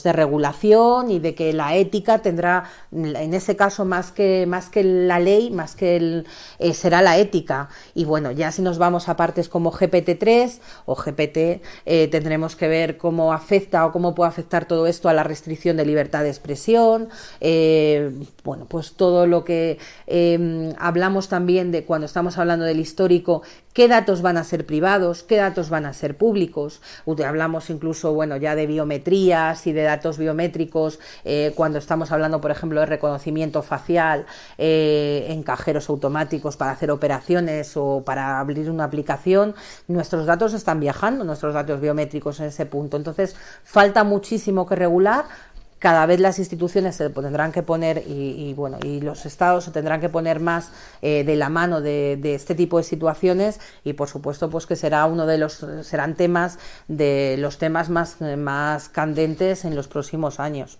regulación, y de que la ética tendrá, en ese caso, más que la ley, será la ética. Y bueno, ya si nos vamos a partes como GPT-3 o GPT, tendremos que ver cómo afecta o cómo puede afectar todo esto a la restricción de libertad de expresión. Todo lo que hablamos también de cuando estamos hablando del histórico, qué datos van a ser privados, qué datos van a ser públicos. Hablamos incluso ya de biometrías y de datos biométricos cuando estamos hablando, por ejemplo, de reconocimiento facial en cajeros automáticos para hacer operaciones o para abrir una aplicación. Nuestros datos están viajando, nuestros datos biométricos, en ese punto. Entonces, falta muchísimo que regular. Cada vez las instituciones se tendrán que poner y los estados se tendrán que poner más de la mano de este tipo de situaciones, y por supuesto que serán temas de los temas más candentes en los próximos años.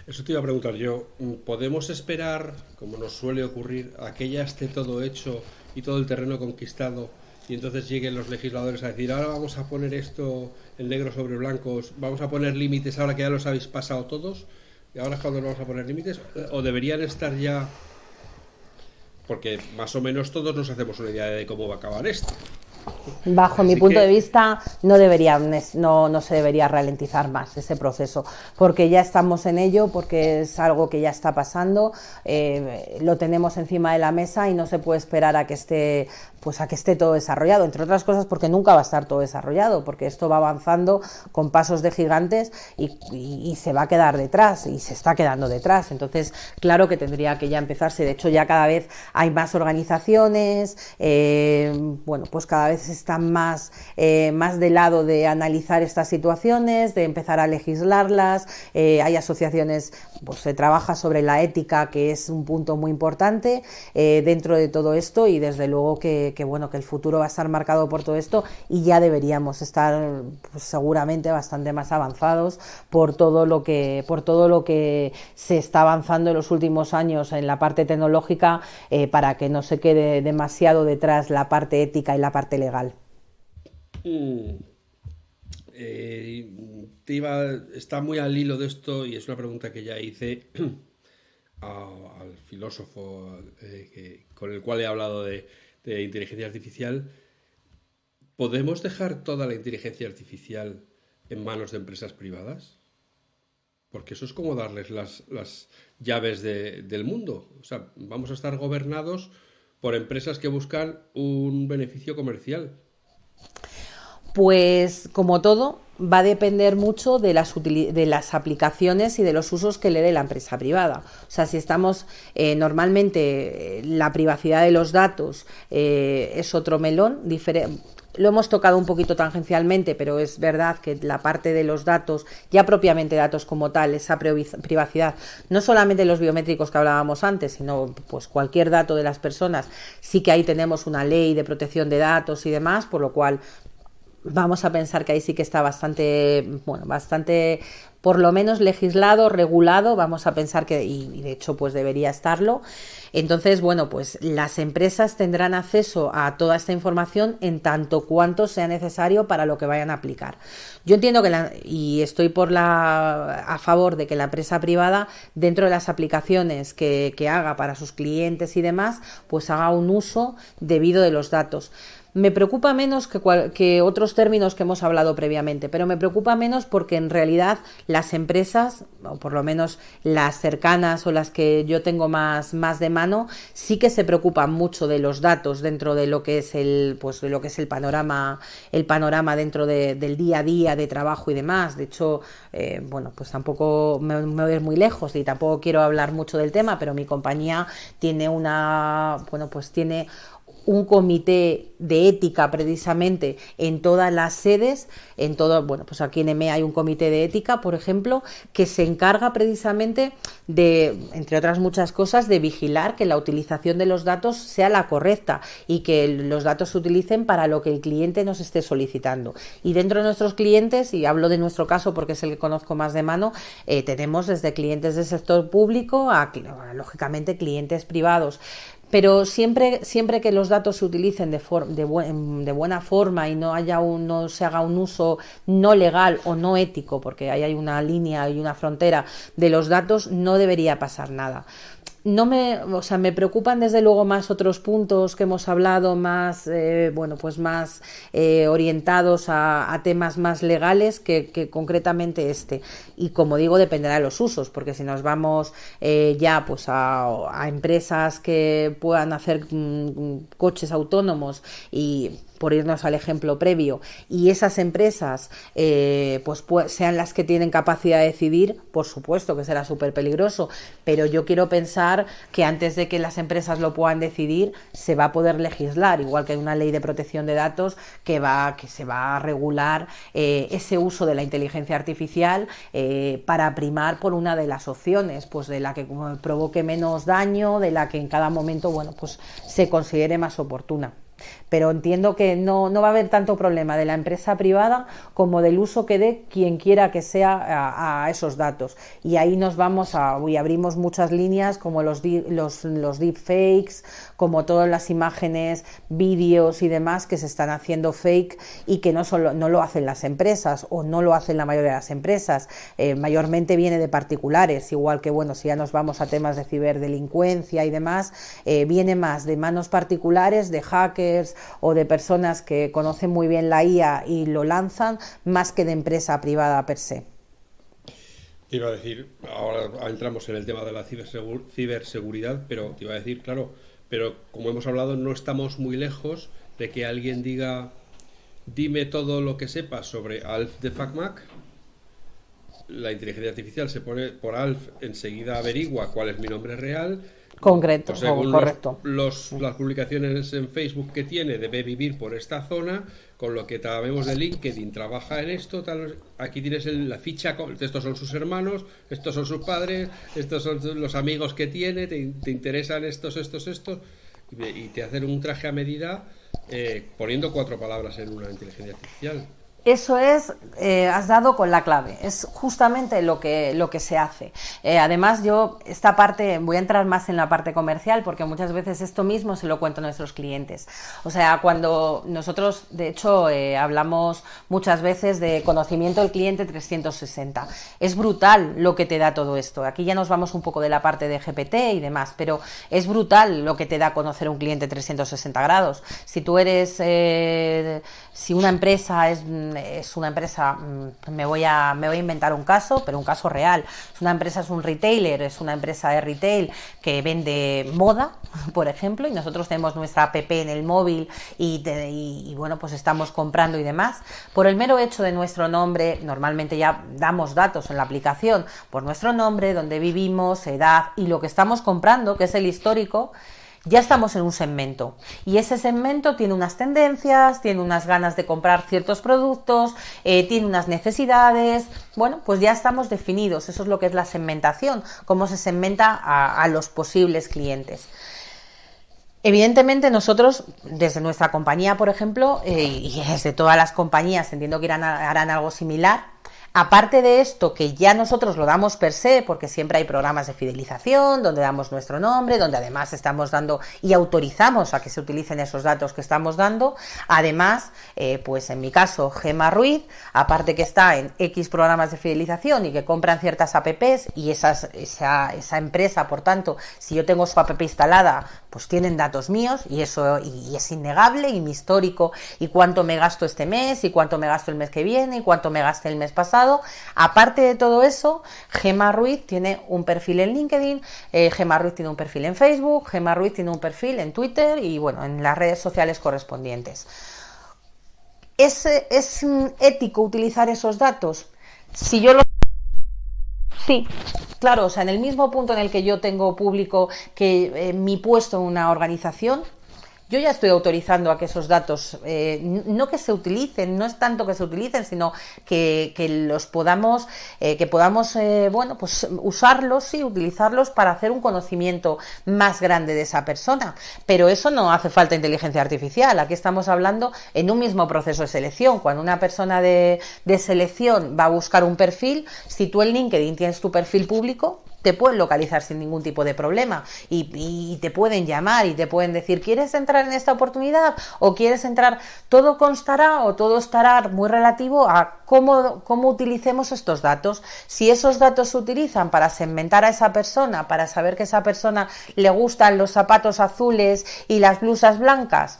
Eso te iba a preguntar yo. ¿Podemos esperar, como nos suele ocurrir, a que ya esté todo hecho y todo el terreno conquistado, y entonces lleguen los legisladores a decir, ahora vamos a poner esto en negro sobre blancos, vamos a poner límites ahora que ya los habéis pasado todos, y ahora es cuando vamos a poner límites? ¿O deberían estar ya? Porque más o menos todos nos hacemos una idea de cómo va a acabar esto. Bajo mi punto de vista, no se debería ralentizar más ese proceso, porque ya estamos en ello, porque es algo que ya está pasando, lo tenemos encima de la mesa y no se puede esperar a que esté todo desarrollado, entre otras cosas porque nunca va a estar todo desarrollado, porque esto va avanzando con pasos de gigantes y se va a quedar detrás, y se está quedando detrás. Entonces, claro que tendría que ya empezarse. De hecho, ya cada vez hay más organizaciones, cada vez están más del lado de analizar estas situaciones, de empezar a legislarlas. Hay asociaciones, se trabaja sobre la ética, que es un punto muy importante dentro de todo esto, y desde luego que el futuro va a estar marcado por todo esto, y ya deberíamos estar seguramente bastante más avanzados por todo lo que se está avanzando en los últimos años en la parte tecnológica, para que no se quede demasiado detrás la parte ética y la parte legal. Está muy al hilo de esto, y es una pregunta que ya hice al filósofo con el cual he hablado de inteligencia artificial, ¿podemos dejar toda la inteligencia artificial en manos de empresas privadas? Porque eso es como darles las llaves del mundo. O sea, vamos a estar gobernados por empresas que buscan un beneficio comercial. Pues como todo, va a depender mucho de las aplicaciones y de los usos que le dé la empresa privada. O sea, si estamos normalmente la privacidad de los datos es otro melón diferente. Lo hemos tocado un poquito tangencialmente, pero es verdad que la parte de los datos, ya propiamente datos como tal, esa privacidad, no solamente los biométricos que hablábamos antes, sino pues cualquier dato de las personas, sí que ahí tenemos una ley de protección de datos y demás, por lo cual vamos a pensar que ahí sí que está bastante, por lo menos legislado, regulado, vamos a pensar que, y de hecho pues debería estarlo. Entonces, bueno, pues las empresas tendrán acceso a toda esta información en tanto cuanto sea necesario para lo que vayan a aplicar. Yo entiendo y estoy a favor de que la empresa privada, dentro de las aplicaciones que haga para sus clientes y demás, pues haga un uso debido de los datos. Me preocupa menos que otros términos que hemos hablado previamente, pero me preocupa menos porque en realidad las empresas, o por lo menos las cercanas o las que yo tengo más de mano, sí que se preocupan mucho de los datos dentro de lo que es el panorama dentro del día a día de trabajo y demás. De hecho, pues tampoco me voy a ir muy lejos y tampoco quiero hablar mucho del tema, pero mi compañía tiene tiene un comité de ética precisamente en todas las sedes, pues aquí en EMEA hay un comité de ética, por ejemplo, que se encarga precisamente de, entre otras muchas cosas, de vigilar que la utilización de los datos sea la correcta y que los datos se utilicen para lo que el cliente nos esté solicitando. Y dentro de nuestros clientes, y hablo de nuestro caso porque es el que conozco más de mano, tenemos desde clientes del sector público a, lógicamente, clientes privados. Pero siempre que los datos se utilicen de buena forma y no se haga un uso no legal o no ético, porque ahí hay una línea y una frontera de los datos, no debería pasar nada. Me preocupan desde luego más otros puntos que hemos hablado, más orientados a temas más legales que concretamente este. Y como digo, dependerá de los usos, porque si nos vamos a empresas que puedan hacer coches autónomos y, por irnos al ejemplo previo, y esas empresas sean las que tienen capacidad de decidir, por supuesto que será súper peligroso, pero yo quiero pensar que antes de que las empresas lo puedan decidir, se va a poder legislar, igual que hay una ley de protección de datos que se va a regular ese uso de la inteligencia artificial para primar por una de las opciones, pues de la que provoque menos daño, de la que en cada momento se considere más oportuna. Pero entiendo que no va a haber tanto problema de la empresa privada como del uso que dé quien quiera que sea a esos datos. Y ahí nos vamos y abrimos muchas líneas como los deepfakes, como todas las imágenes, vídeos y demás que se están haciendo fake y que no lo hacen las empresas o no lo hacen la mayoría de las empresas. Mayormente viene de particulares, igual que si ya nos vamos a temas de ciberdelincuencia y demás, viene más de manos particulares, de hackers o de personas que conocen muy bien la IA y lo lanzan, más que de empresa privada per se. Te iba a decir, ahora entramos en el tema de la ciberseguridad, pero te iba a decir, claro, pero como hemos hablado, no estamos muy lejos de que alguien diga: dime todo lo que sepas sobre Alf de FacMac. La inteligencia artificial se pone por Alf, enseguida averigua cuál es mi nombre real. Concreto, correcto. Las publicaciones en Facebook que tiene, debe vivir por esta zona, con lo que sabemos de LinkedIn, trabaja en esto, aquí tienes la ficha, estos son sus hermanos, estos son sus padres, estos son los amigos que tiene, te interesan estos, y te hacen un traje a medida poniendo 4 palabras en una inteligencia artificial. Eso es, has dado con la clave, es justamente lo que se hace. Además, yo esta parte, voy a entrar más en la parte comercial, porque muchas veces esto mismo se lo cuento a nuestros clientes. O sea, cuando nosotros, de hecho, hablamos muchas veces de conocimiento del cliente 360. Es brutal lo que te da todo esto. Aquí ya nos vamos un poco de la parte de GPT y demás, pero es brutal lo que te da conocer un cliente 360 grados. Si tú eres, si una empresa es una empresa, me voy a inventar un caso, pero un caso real. Si una empresa es un retailer, es una empresa de retail que vende moda, por ejemplo, y nosotros tenemos nuestra app en el móvil y bueno, pues estamos comprando y demás. Por el mero hecho de nuestro nombre, normalmente ya damos datos en la aplicación por nuestro nombre, donde vivimos, edad y lo que estamos comprando, que es el histórico. Ya estamos en un segmento y ese segmento tiene unas tendencias, tiene unas ganas de comprar ciertos productos, tiene unas necesidades. Bueno, pues ya estamos definidos. Eso es lo que es la segmentación, cómo se segmenta a los posibles clientes. Evidentemente nosotros, desde nuestra compañía, por ejemplo, y desde todas las compañías, entiendo que harán algo similar. Aparte de esto, que ya nosotros lo damos per se, porque siempre hay programas de fidelización, donde damos nuestro nombre, donde además estamos dando y autorizamos a que se utilicen esos datos que estamos dando. Además, pues en mi caso, Gemma Ruiz, aparte que está en X programas de fidelización y que compran ciertas apps, y esa empresa, por tanto, si yo tengo su app instalada, pues tienen datos míos, y eso y es innegable, y mi histórico, y cuánto me gasto este mes, y cuánto me gasto el mes que viene, y cuánto me gasté el mes pasado. Aparte de todo eso, Gemma Ruiz tiene un perfil en LinkedIn, Gemma Ruiz tiene un perfil en Facebook, Gemma Ruiz tiene un perfil en Twitter y bueno, en las redes sociales correspondientes. ¿Es ético utilizar esos datos? Si yo lo... Sí, claro, o sea, en el mismo punto en el que yo tengo público que mi puesto en una organización, yo ya estoy autorizando a que esos datos, no que se utilicen, no es tanto que se utilicen, sino que los podamos, bueno, pues usarlos, sí, utilizarlos para hacer un conocimiento más grande de esa persona. Pero eso no hace falta inteligencia artificial. Aquí estamos hablando en un mismo proceso de selección. Cuando una persona de selección va a buscar un perfil, si tú en LinkedIn tienes tu perfil público, te pueden localizar sin ningún tipo de problema y te pueden llamar y te pueden decir, ¿quieres entrar en esta oportunidad? ¿O quieres entrar? Todo constará o todo estará muy relativo a cómo utilicemos estos datos. Si esos datos se utilizan para segmentar a esa persona, para saber que a esa persona le gustan los zapatos azules y las blusas blancas,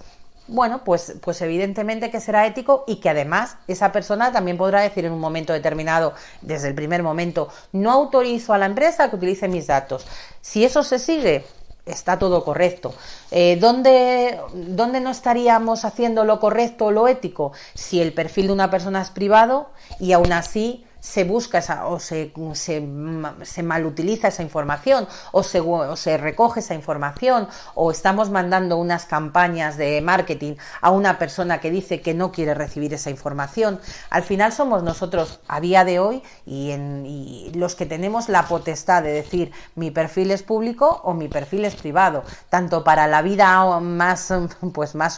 bueno, pues evidentemente que será ético y que además esa persona también podrá decir en un momento determinado, desde el primer momento, no autorizo a la empresa que utilice mis datos. Si eso se sigue, está todo correcto. ¿Dónde no estaríamos haciendo lo correcto o lo ético? Si el perfil de una persona es privado y aún así se busca se malutiliza esa información o se recoge esa información, o estamos mandando unas campañas de marketing a una persona que dice que no quiere recibir esa información. Al final somos nosotros a día de hoy y los que tenemos la potestad de decir mi perfil es público o mi perfil es privado, tanto para la vida más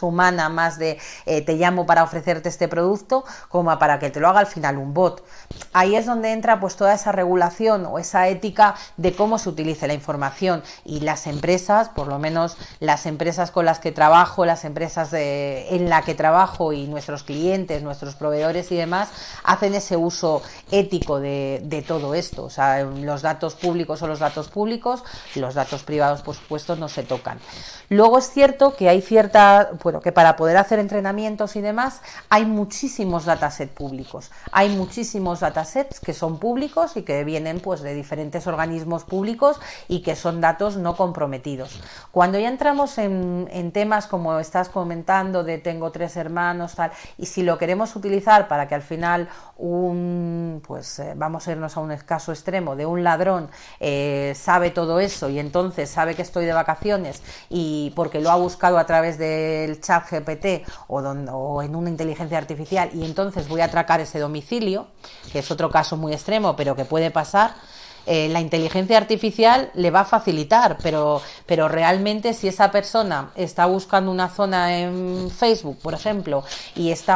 humana, más de te llamo para ofrecerte este producto, como para que te lo haga al final un bot. Ahí es donde entra pues toda esa regulación o esa ética de cómo se utilice la información, y las empresas, por lo menos las empresas con las que trabajo, las empresas en la que trabajo y nuestros clientes, nuestros proveedores y demás, hacen ese uso ético de todo esto. O sea, los datos públicos son los datos públicos, los datos privados por supuesto no se tocan. Luego es cierto que hay que para poder hacer entrenamientos y demás hay muchísimos datasets públicos, hay muchísimos datasets que son públicos y que vienen pues de diferentes organismos públicos y que son datos no comprometidos. Cuando ya entramos en temas como estás comentando de tengo 3 hermanos, tal, y si lo queremos utilizar para que al final vamos a irnos a un caso extremo de un ladrón sabe todo eso y entonces sabe que estoy de vacaciones y porque lo ha buscado a través del chat GPT o en una inteligencia artificial, y entonces voy a atracar ese domicilio, que es otro caso muy extremo pero que puede pasar. la inteligencia artificial le va a facilitar, pero realmente si esa persona está buscando una zona en Facebook, por ejemplo,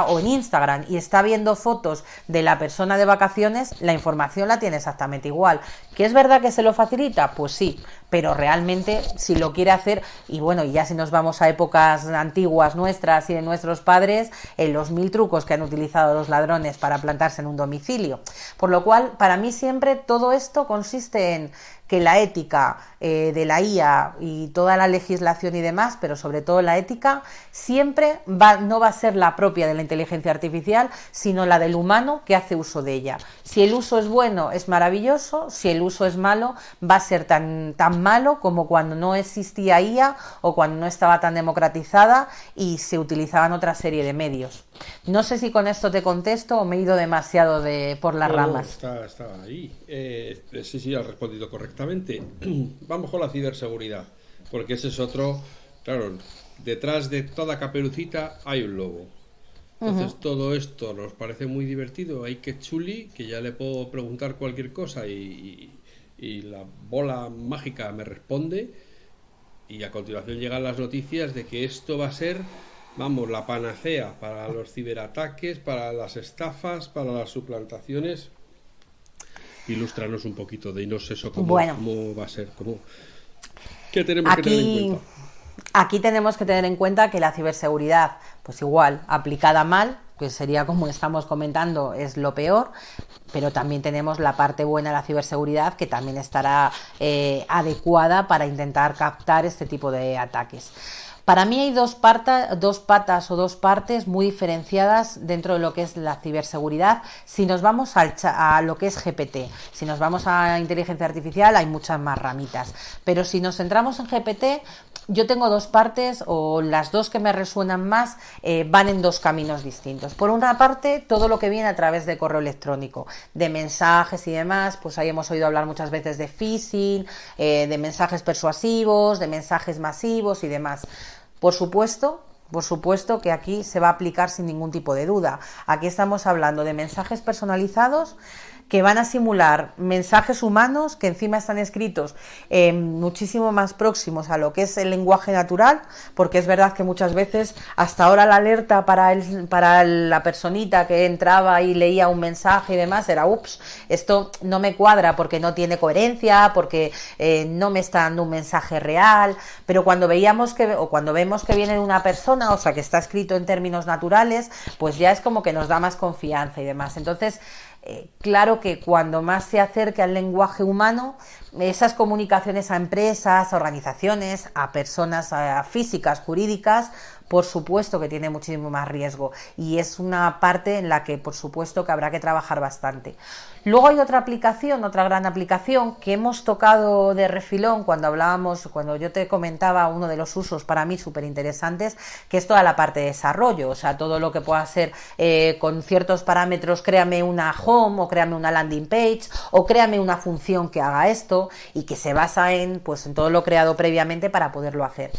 o en Instagram, y está viendo fotos de la persona de vacaciones, la información la tiene exactamente igual. ¿Que es verdad que se lo facilita? Pues sí, pero realmente si lo quiere hacer, y bueno, y ya si nos vamos a épocas antiguas nuestras y de nuestros padres, los 1000 trucos que han utilizado los ladrones para plantarse en un domicilio. Por lo cual, para mí siempre todo esto consiste en que la ética de la IA y toda la legislación y demás, pero sobre todo la ética, siempre no va a ser la propia de la inteligencia artificial, sino la del humano que hace uso de ella. Si el uso es bueno, es maravilloso; si el uso es malo, va a ser tan malo como cuando no existía IA o cuando no estaba tan democratizada y se utilizaban otra serie de medios. No sé si con esto te contesto o me he ido demasiado por las ramas. Está ahí. Sí, has respondido correctamente. Vamos con la ciberseguridad, porque ese es otro. Claro, detrás de toda caperucita hay un lobo. Entonces todo esto nos parece muy divertido. Hay que chuli, que ya le puedo preguntar cualquier cosa y la bola mágica me responde. Y a continuación llegan las noticias de que esto va a ser, vamos, la panacea para los ciberataques, para las estafas, para las suplantaciones. Ilústranos un poquito, dinos eso, cómo va a ser, ¿qué tenemos que tener en cuenta? Aquí tenemos que tener en cuenta que la ciberseguridad, pues igual, aplicada mal, que sería como estamos comentando, es lo peor, pero también tenemos la parte buena de la ciberseguridad, que también estará adecuada para intentar captar este tipo de ataques. Para mí hay dos patas o dos partes muy diferenciadas dentro de lo que es la ciberseguridad. Si nos vamos a lo que es GPT, si nos vamos a inteligencia artificial, hay muchas más ramitas. Pero si nos centramos en GPT, yo tengo dos partes, o las dos que me resuenan más, van en dos caminos distintos. Por una parte, todo lo que viene a través de correo electrónico, de mensajes y demás, pues ahí hemos oído hablar muchas veces de phishing, de mensajes persuasivos, de mensajes masivos y demás. Por supuesto que aquí se va a aplicar sin ningún tipo de duda. Aquí estamos hablando de mensajes personalizados que van a simular mensajes humanos, que encima están escritos muchísimo más próximos a lo que es el lenguaje natural, porque es verdad que muchas veces hasta ahora la alerta para la personita que entraba y leía un mensaje y demás era ups, esto no me cuadra porque no tiene coherencia, porque no me está dando un mensaje real. Pero cuando vemos que viene de una persona, o sea, que está escrito en términos naturales, pues ya es como que nos da más confianza y demás. Entonces, claro que cuando más se acerque al lenguaje humano, esas comunicaciones a empresas, a organizaciones, a personas físicas, jurídicas, por supuesto que tiene muchísimo más riesgo, y es una parte en la que por supuesto que habrá que trabajar bastante. Luego hay otra gran aplicación que hemos tocado de refilón cuando yo te comentaba uno de los usos para mí súper interesantes, que es toda la parte de desarrollo, o sea, todo lo que pueda ser con ciertos parámetros, créame una home o créame una landing page o créame una función que haga esto, y que se basa en todo lo creado previamente para poderlo hacer.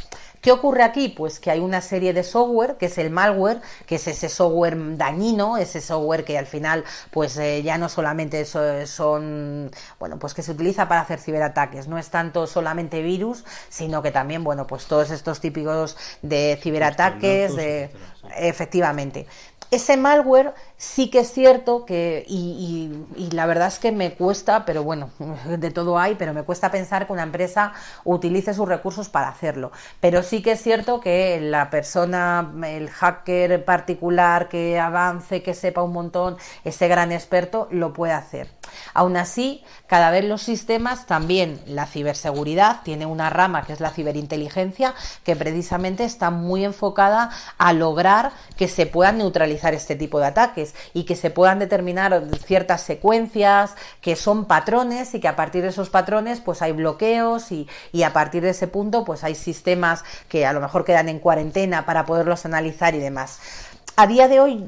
¿Qué ocurre aquí? Pues que hay una serie de software, que es el malware, que es ese software dañino, ese software que al final ya no solamente pues que se utiliza para hacer ciberataques, no es tanto solamente virus, sino que también, todos estos típicos de ciberataques, efectivamente. Ese malware sí que es cierto que, y la verdad es que me cuesta, pero bueno, de todo hay, pero me cuesta pensar que una empresa utilice sus recursos para hacerlo. Pero sí que es cierto que la persona, el hacker particular que avance, que sepa un montón, ese gran experto, lo puede hacer. Aún así, cada vez los sistemas, también la ciberseguridad, tiene una rama que es la ciberinteligencia, que precisamente está muy enfocada a lograr que se puedan neutralizar este tipo de ataques y que se puedan determinar ciertas secuencias que son patrones, y que a partir de esos patrones hay bloqueos y a partir de ese punto hay sistemas que a lo mejor quedan en cuarentena para poderlos analizar y demás. A día de hoy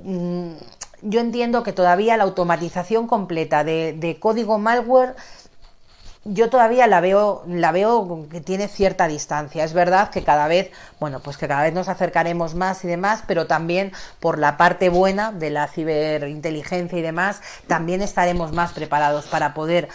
yo entiendo que todavía la automatización completa de código malware yo todavía la veo que tiene cierta distancia. Es verdad que cada vez, bueno, pues que cada vez nos acercaremos más y demás, pero también por la parte buena de la ciberinteligencia y demás, también estaremos más preparados para poder,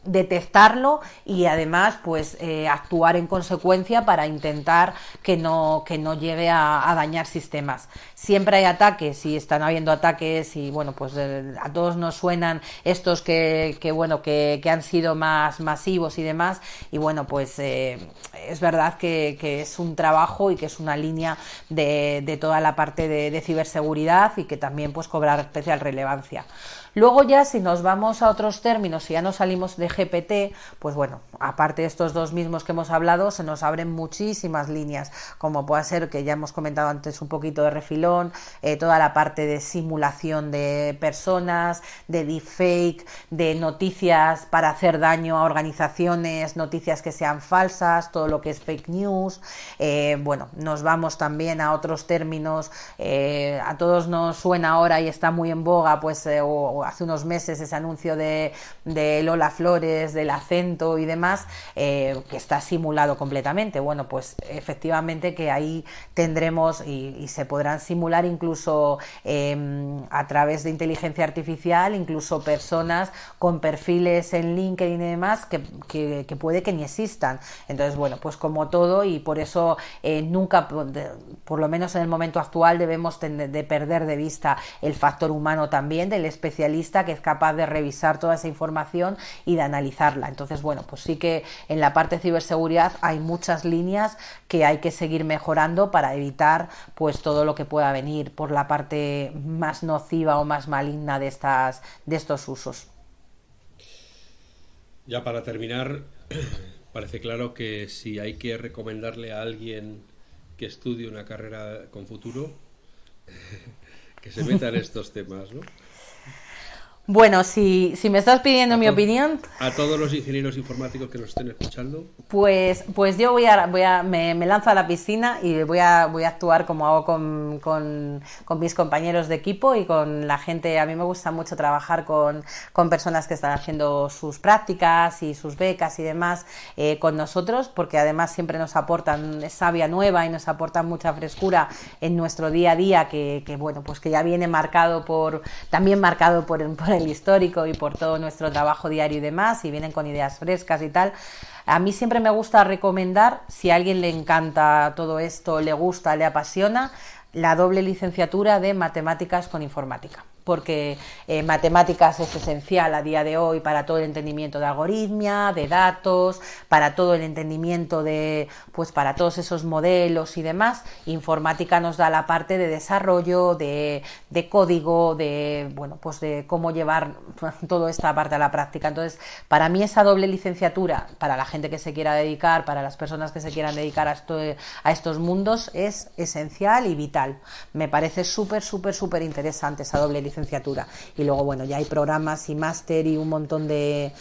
detectarlo y además, pues, actuar en consecuencia para intentar que no llegue a dañar sistemas. Siempre hay ataques y están habiendo ataques y, bueno, pues a todos nos suenan estos que han sido más masivos y demás, y bueno, pues es verdad que es un trabajo y que es una línea de toda la parte de ciberseguridad y que también pues cobra especial relevancia. Luego ya si nos vamos a otros términos, si ya nos salimos de GPT, pues bueno, aparte de estos dos mismos que hemos hablado, se nos abren muchísimas líneas, como puede ser, que ya hemos comentado antes un poquito de refilón, toda la parte de simulación de personas, de deepfake, de noticias para hacer daño a organizaciones, noticias que sean falsas, todo lo que es fake news. Nos vamos también a otros términos, a todos nos suena ahora y está muy en boga, pues hace unos meses ese anuncio de Lola Flores, del acento y demás, que está simulado completamente. Bueno, pues efectivamente que ahí tendremos y se podrán simular incluso a través de inteligencia artificial, incluso personas con perfiles en LinkedIn y demás que puede que ni existan. Entonces, bueno, pues como todo, y por eso nunca, por lo menos en el momento actual, debemos de perder de vista el factor humano también, del especialista que es capaz de revisar toda esa información y de analizarla. Entonces, bueno, pues sí que en la parte de ciberseguridad hay muchas líneas que hay que seguir mejorando para evitar pues todo lo que pueda venir por la parte más nociva o más maligna de estos usos. Ya para terminar, parece claro que si hay que recomendarle a alguien que estudie una carrera con futuro, que se meta en estos temas, ¿no? Bueno, si me estás pidiendo mi opinión, a todos los ingenieros informáticos que nos estén escuchando, pues yo me lanzo a la piscina y voy a actuar como hago con mis compañeros de equipo y con la gente. A mí me gusta mucho trabajar con personas que están haciendo sus prácticas y sus becas y demás con nosotros, porque además siempre nos aportan savia nueva y nos aportan mucha frescura en nuestro día a día, que bueno, pues que ya viene también marcado por el histórico y por todo nuestro trabajo diario y demás, y vienen con ideas frescas y tal. A mí siempre me gusta recomendar, si a alguien le encanta todo esto, le gusta, le apasiona, la doble licenciatura de matemáticas con informática, porque matemáticas es esencial a día de hoy para todo el entendimiento de algoritmia, de datos, para todo el entendimiento para todos esos modelos y demás. Informática nos da la parte de desarrollo, de código, de cómo llevar toda esta parte a la práctica. Entonces, para mí esa doble licenciatura, para la gente que se quiera dedicar, para las personas que se quieran dedicar a estos mundos, es esencial y vital. Me parece súper interesante esa doble licenciatura. Y luego, bueno, ya hay programas y máster y un montón de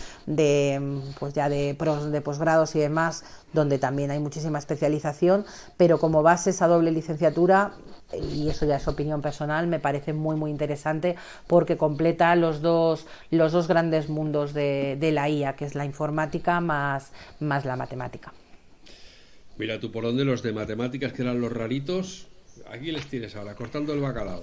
posgrados y demás, donde también hay muchísima especialización, pero como base esa doble licenciatura, y eso ya es opinión personal, me parece muy interesante, porque completa los dos grandes mundos de la IA, que es la informática más la matemática. Mira tú por dónde los de matemáticas, que eran los raritos, aquí les tienes ahora, cortando el bacalao.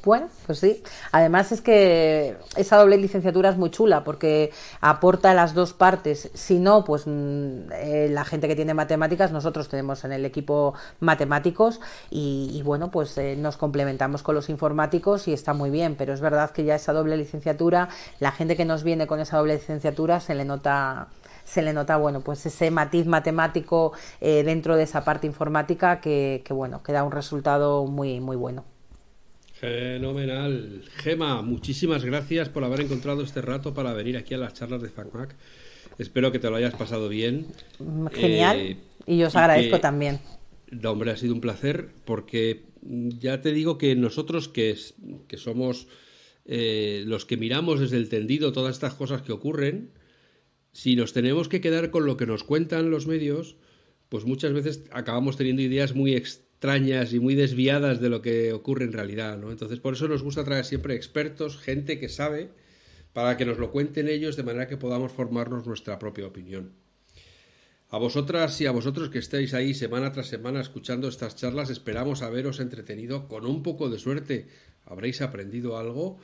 Bueno, pues sí. Además es que esa doble licenciatura es muy chula porque aporta las dos partes. Si no, pues la gente que tiene matemáticas, nosotros tenemos en el equipo matemáticos y bueno, pues nos complementamos con los informáticos y está muy bien. Pero es verdad que ya esa doble licenciatura, la gente que nos viene con esa doble licenciatura se le nota, bueno, pues ese matiz matemático dentro de esa parte informática que da un resultado muy bueno. Fenomenal. Gema, muchísimas gracias por haber encontrado este rato para venir aquí a las charlas de FacMac. Espero que te lo hayas pasado bien. Genial. Y yo os agradezco también. No, hombre, ha sido un placer, porque ya te digo que nosotros que somos los que miramos desde el tendido todas estas cosas que ocurren, si nos tenemos que quedar con lo que nos cuentan los medios, pues muchas veces acabamos teniendo ideas muy extrañas y muy desviadas de lo que ocurre en realidad, ¿no? Entonces, por eso nos gusta traer siempre expertos, gente que sabe, para que nos lo cuenten ellos de manera que podamos formarnos nuestra propia opinión. A vosotras y a vosotros que estáis ahí semana tras semana escuchando estas charlas, esperamos haberos entretenido. Con un poco de suerte habréis aprendido algo.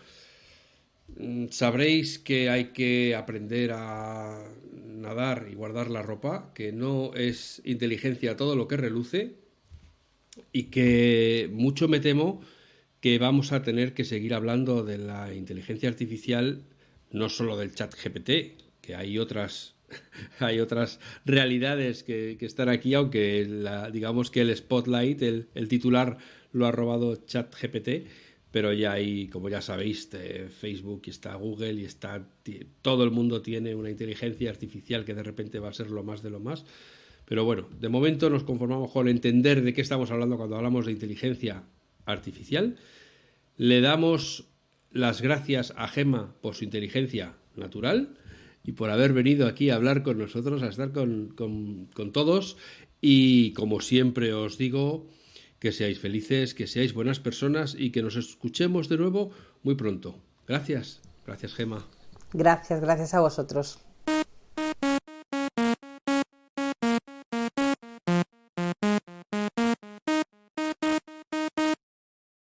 Sabréis que hay que aprender a nadar y guardar la ropa, que no es inteligencia todo lo que reluce, y que mucho me temo que vamos a tener que seguir hablando de la inteligencia artificial, no solo del chat GPT, que hay otras realidades que están aquí, aunque digamos que el spotlight, el titular lo ha robado chat GPT, pero ya hay, como ya sabéis, Facebook y está Google y todo el mundo tiene una inteligencia artificial que de repente va a ser lo más de lo más. Pero bueno, de momento nos conformamos con entender de qué estamos hablando cuando hablamos de inteligencia artificial. Le damos las gracias a Gemma por su inteligencia natural y por haber venido aquí a hablar con nosotros, a estar con todos. Y como siempre os digo, que seáis felices, que seáis buenas personas y que nos escuchemos de nuevo muy pronto. Gracias, gracias Gemma. Gracias a vosotros.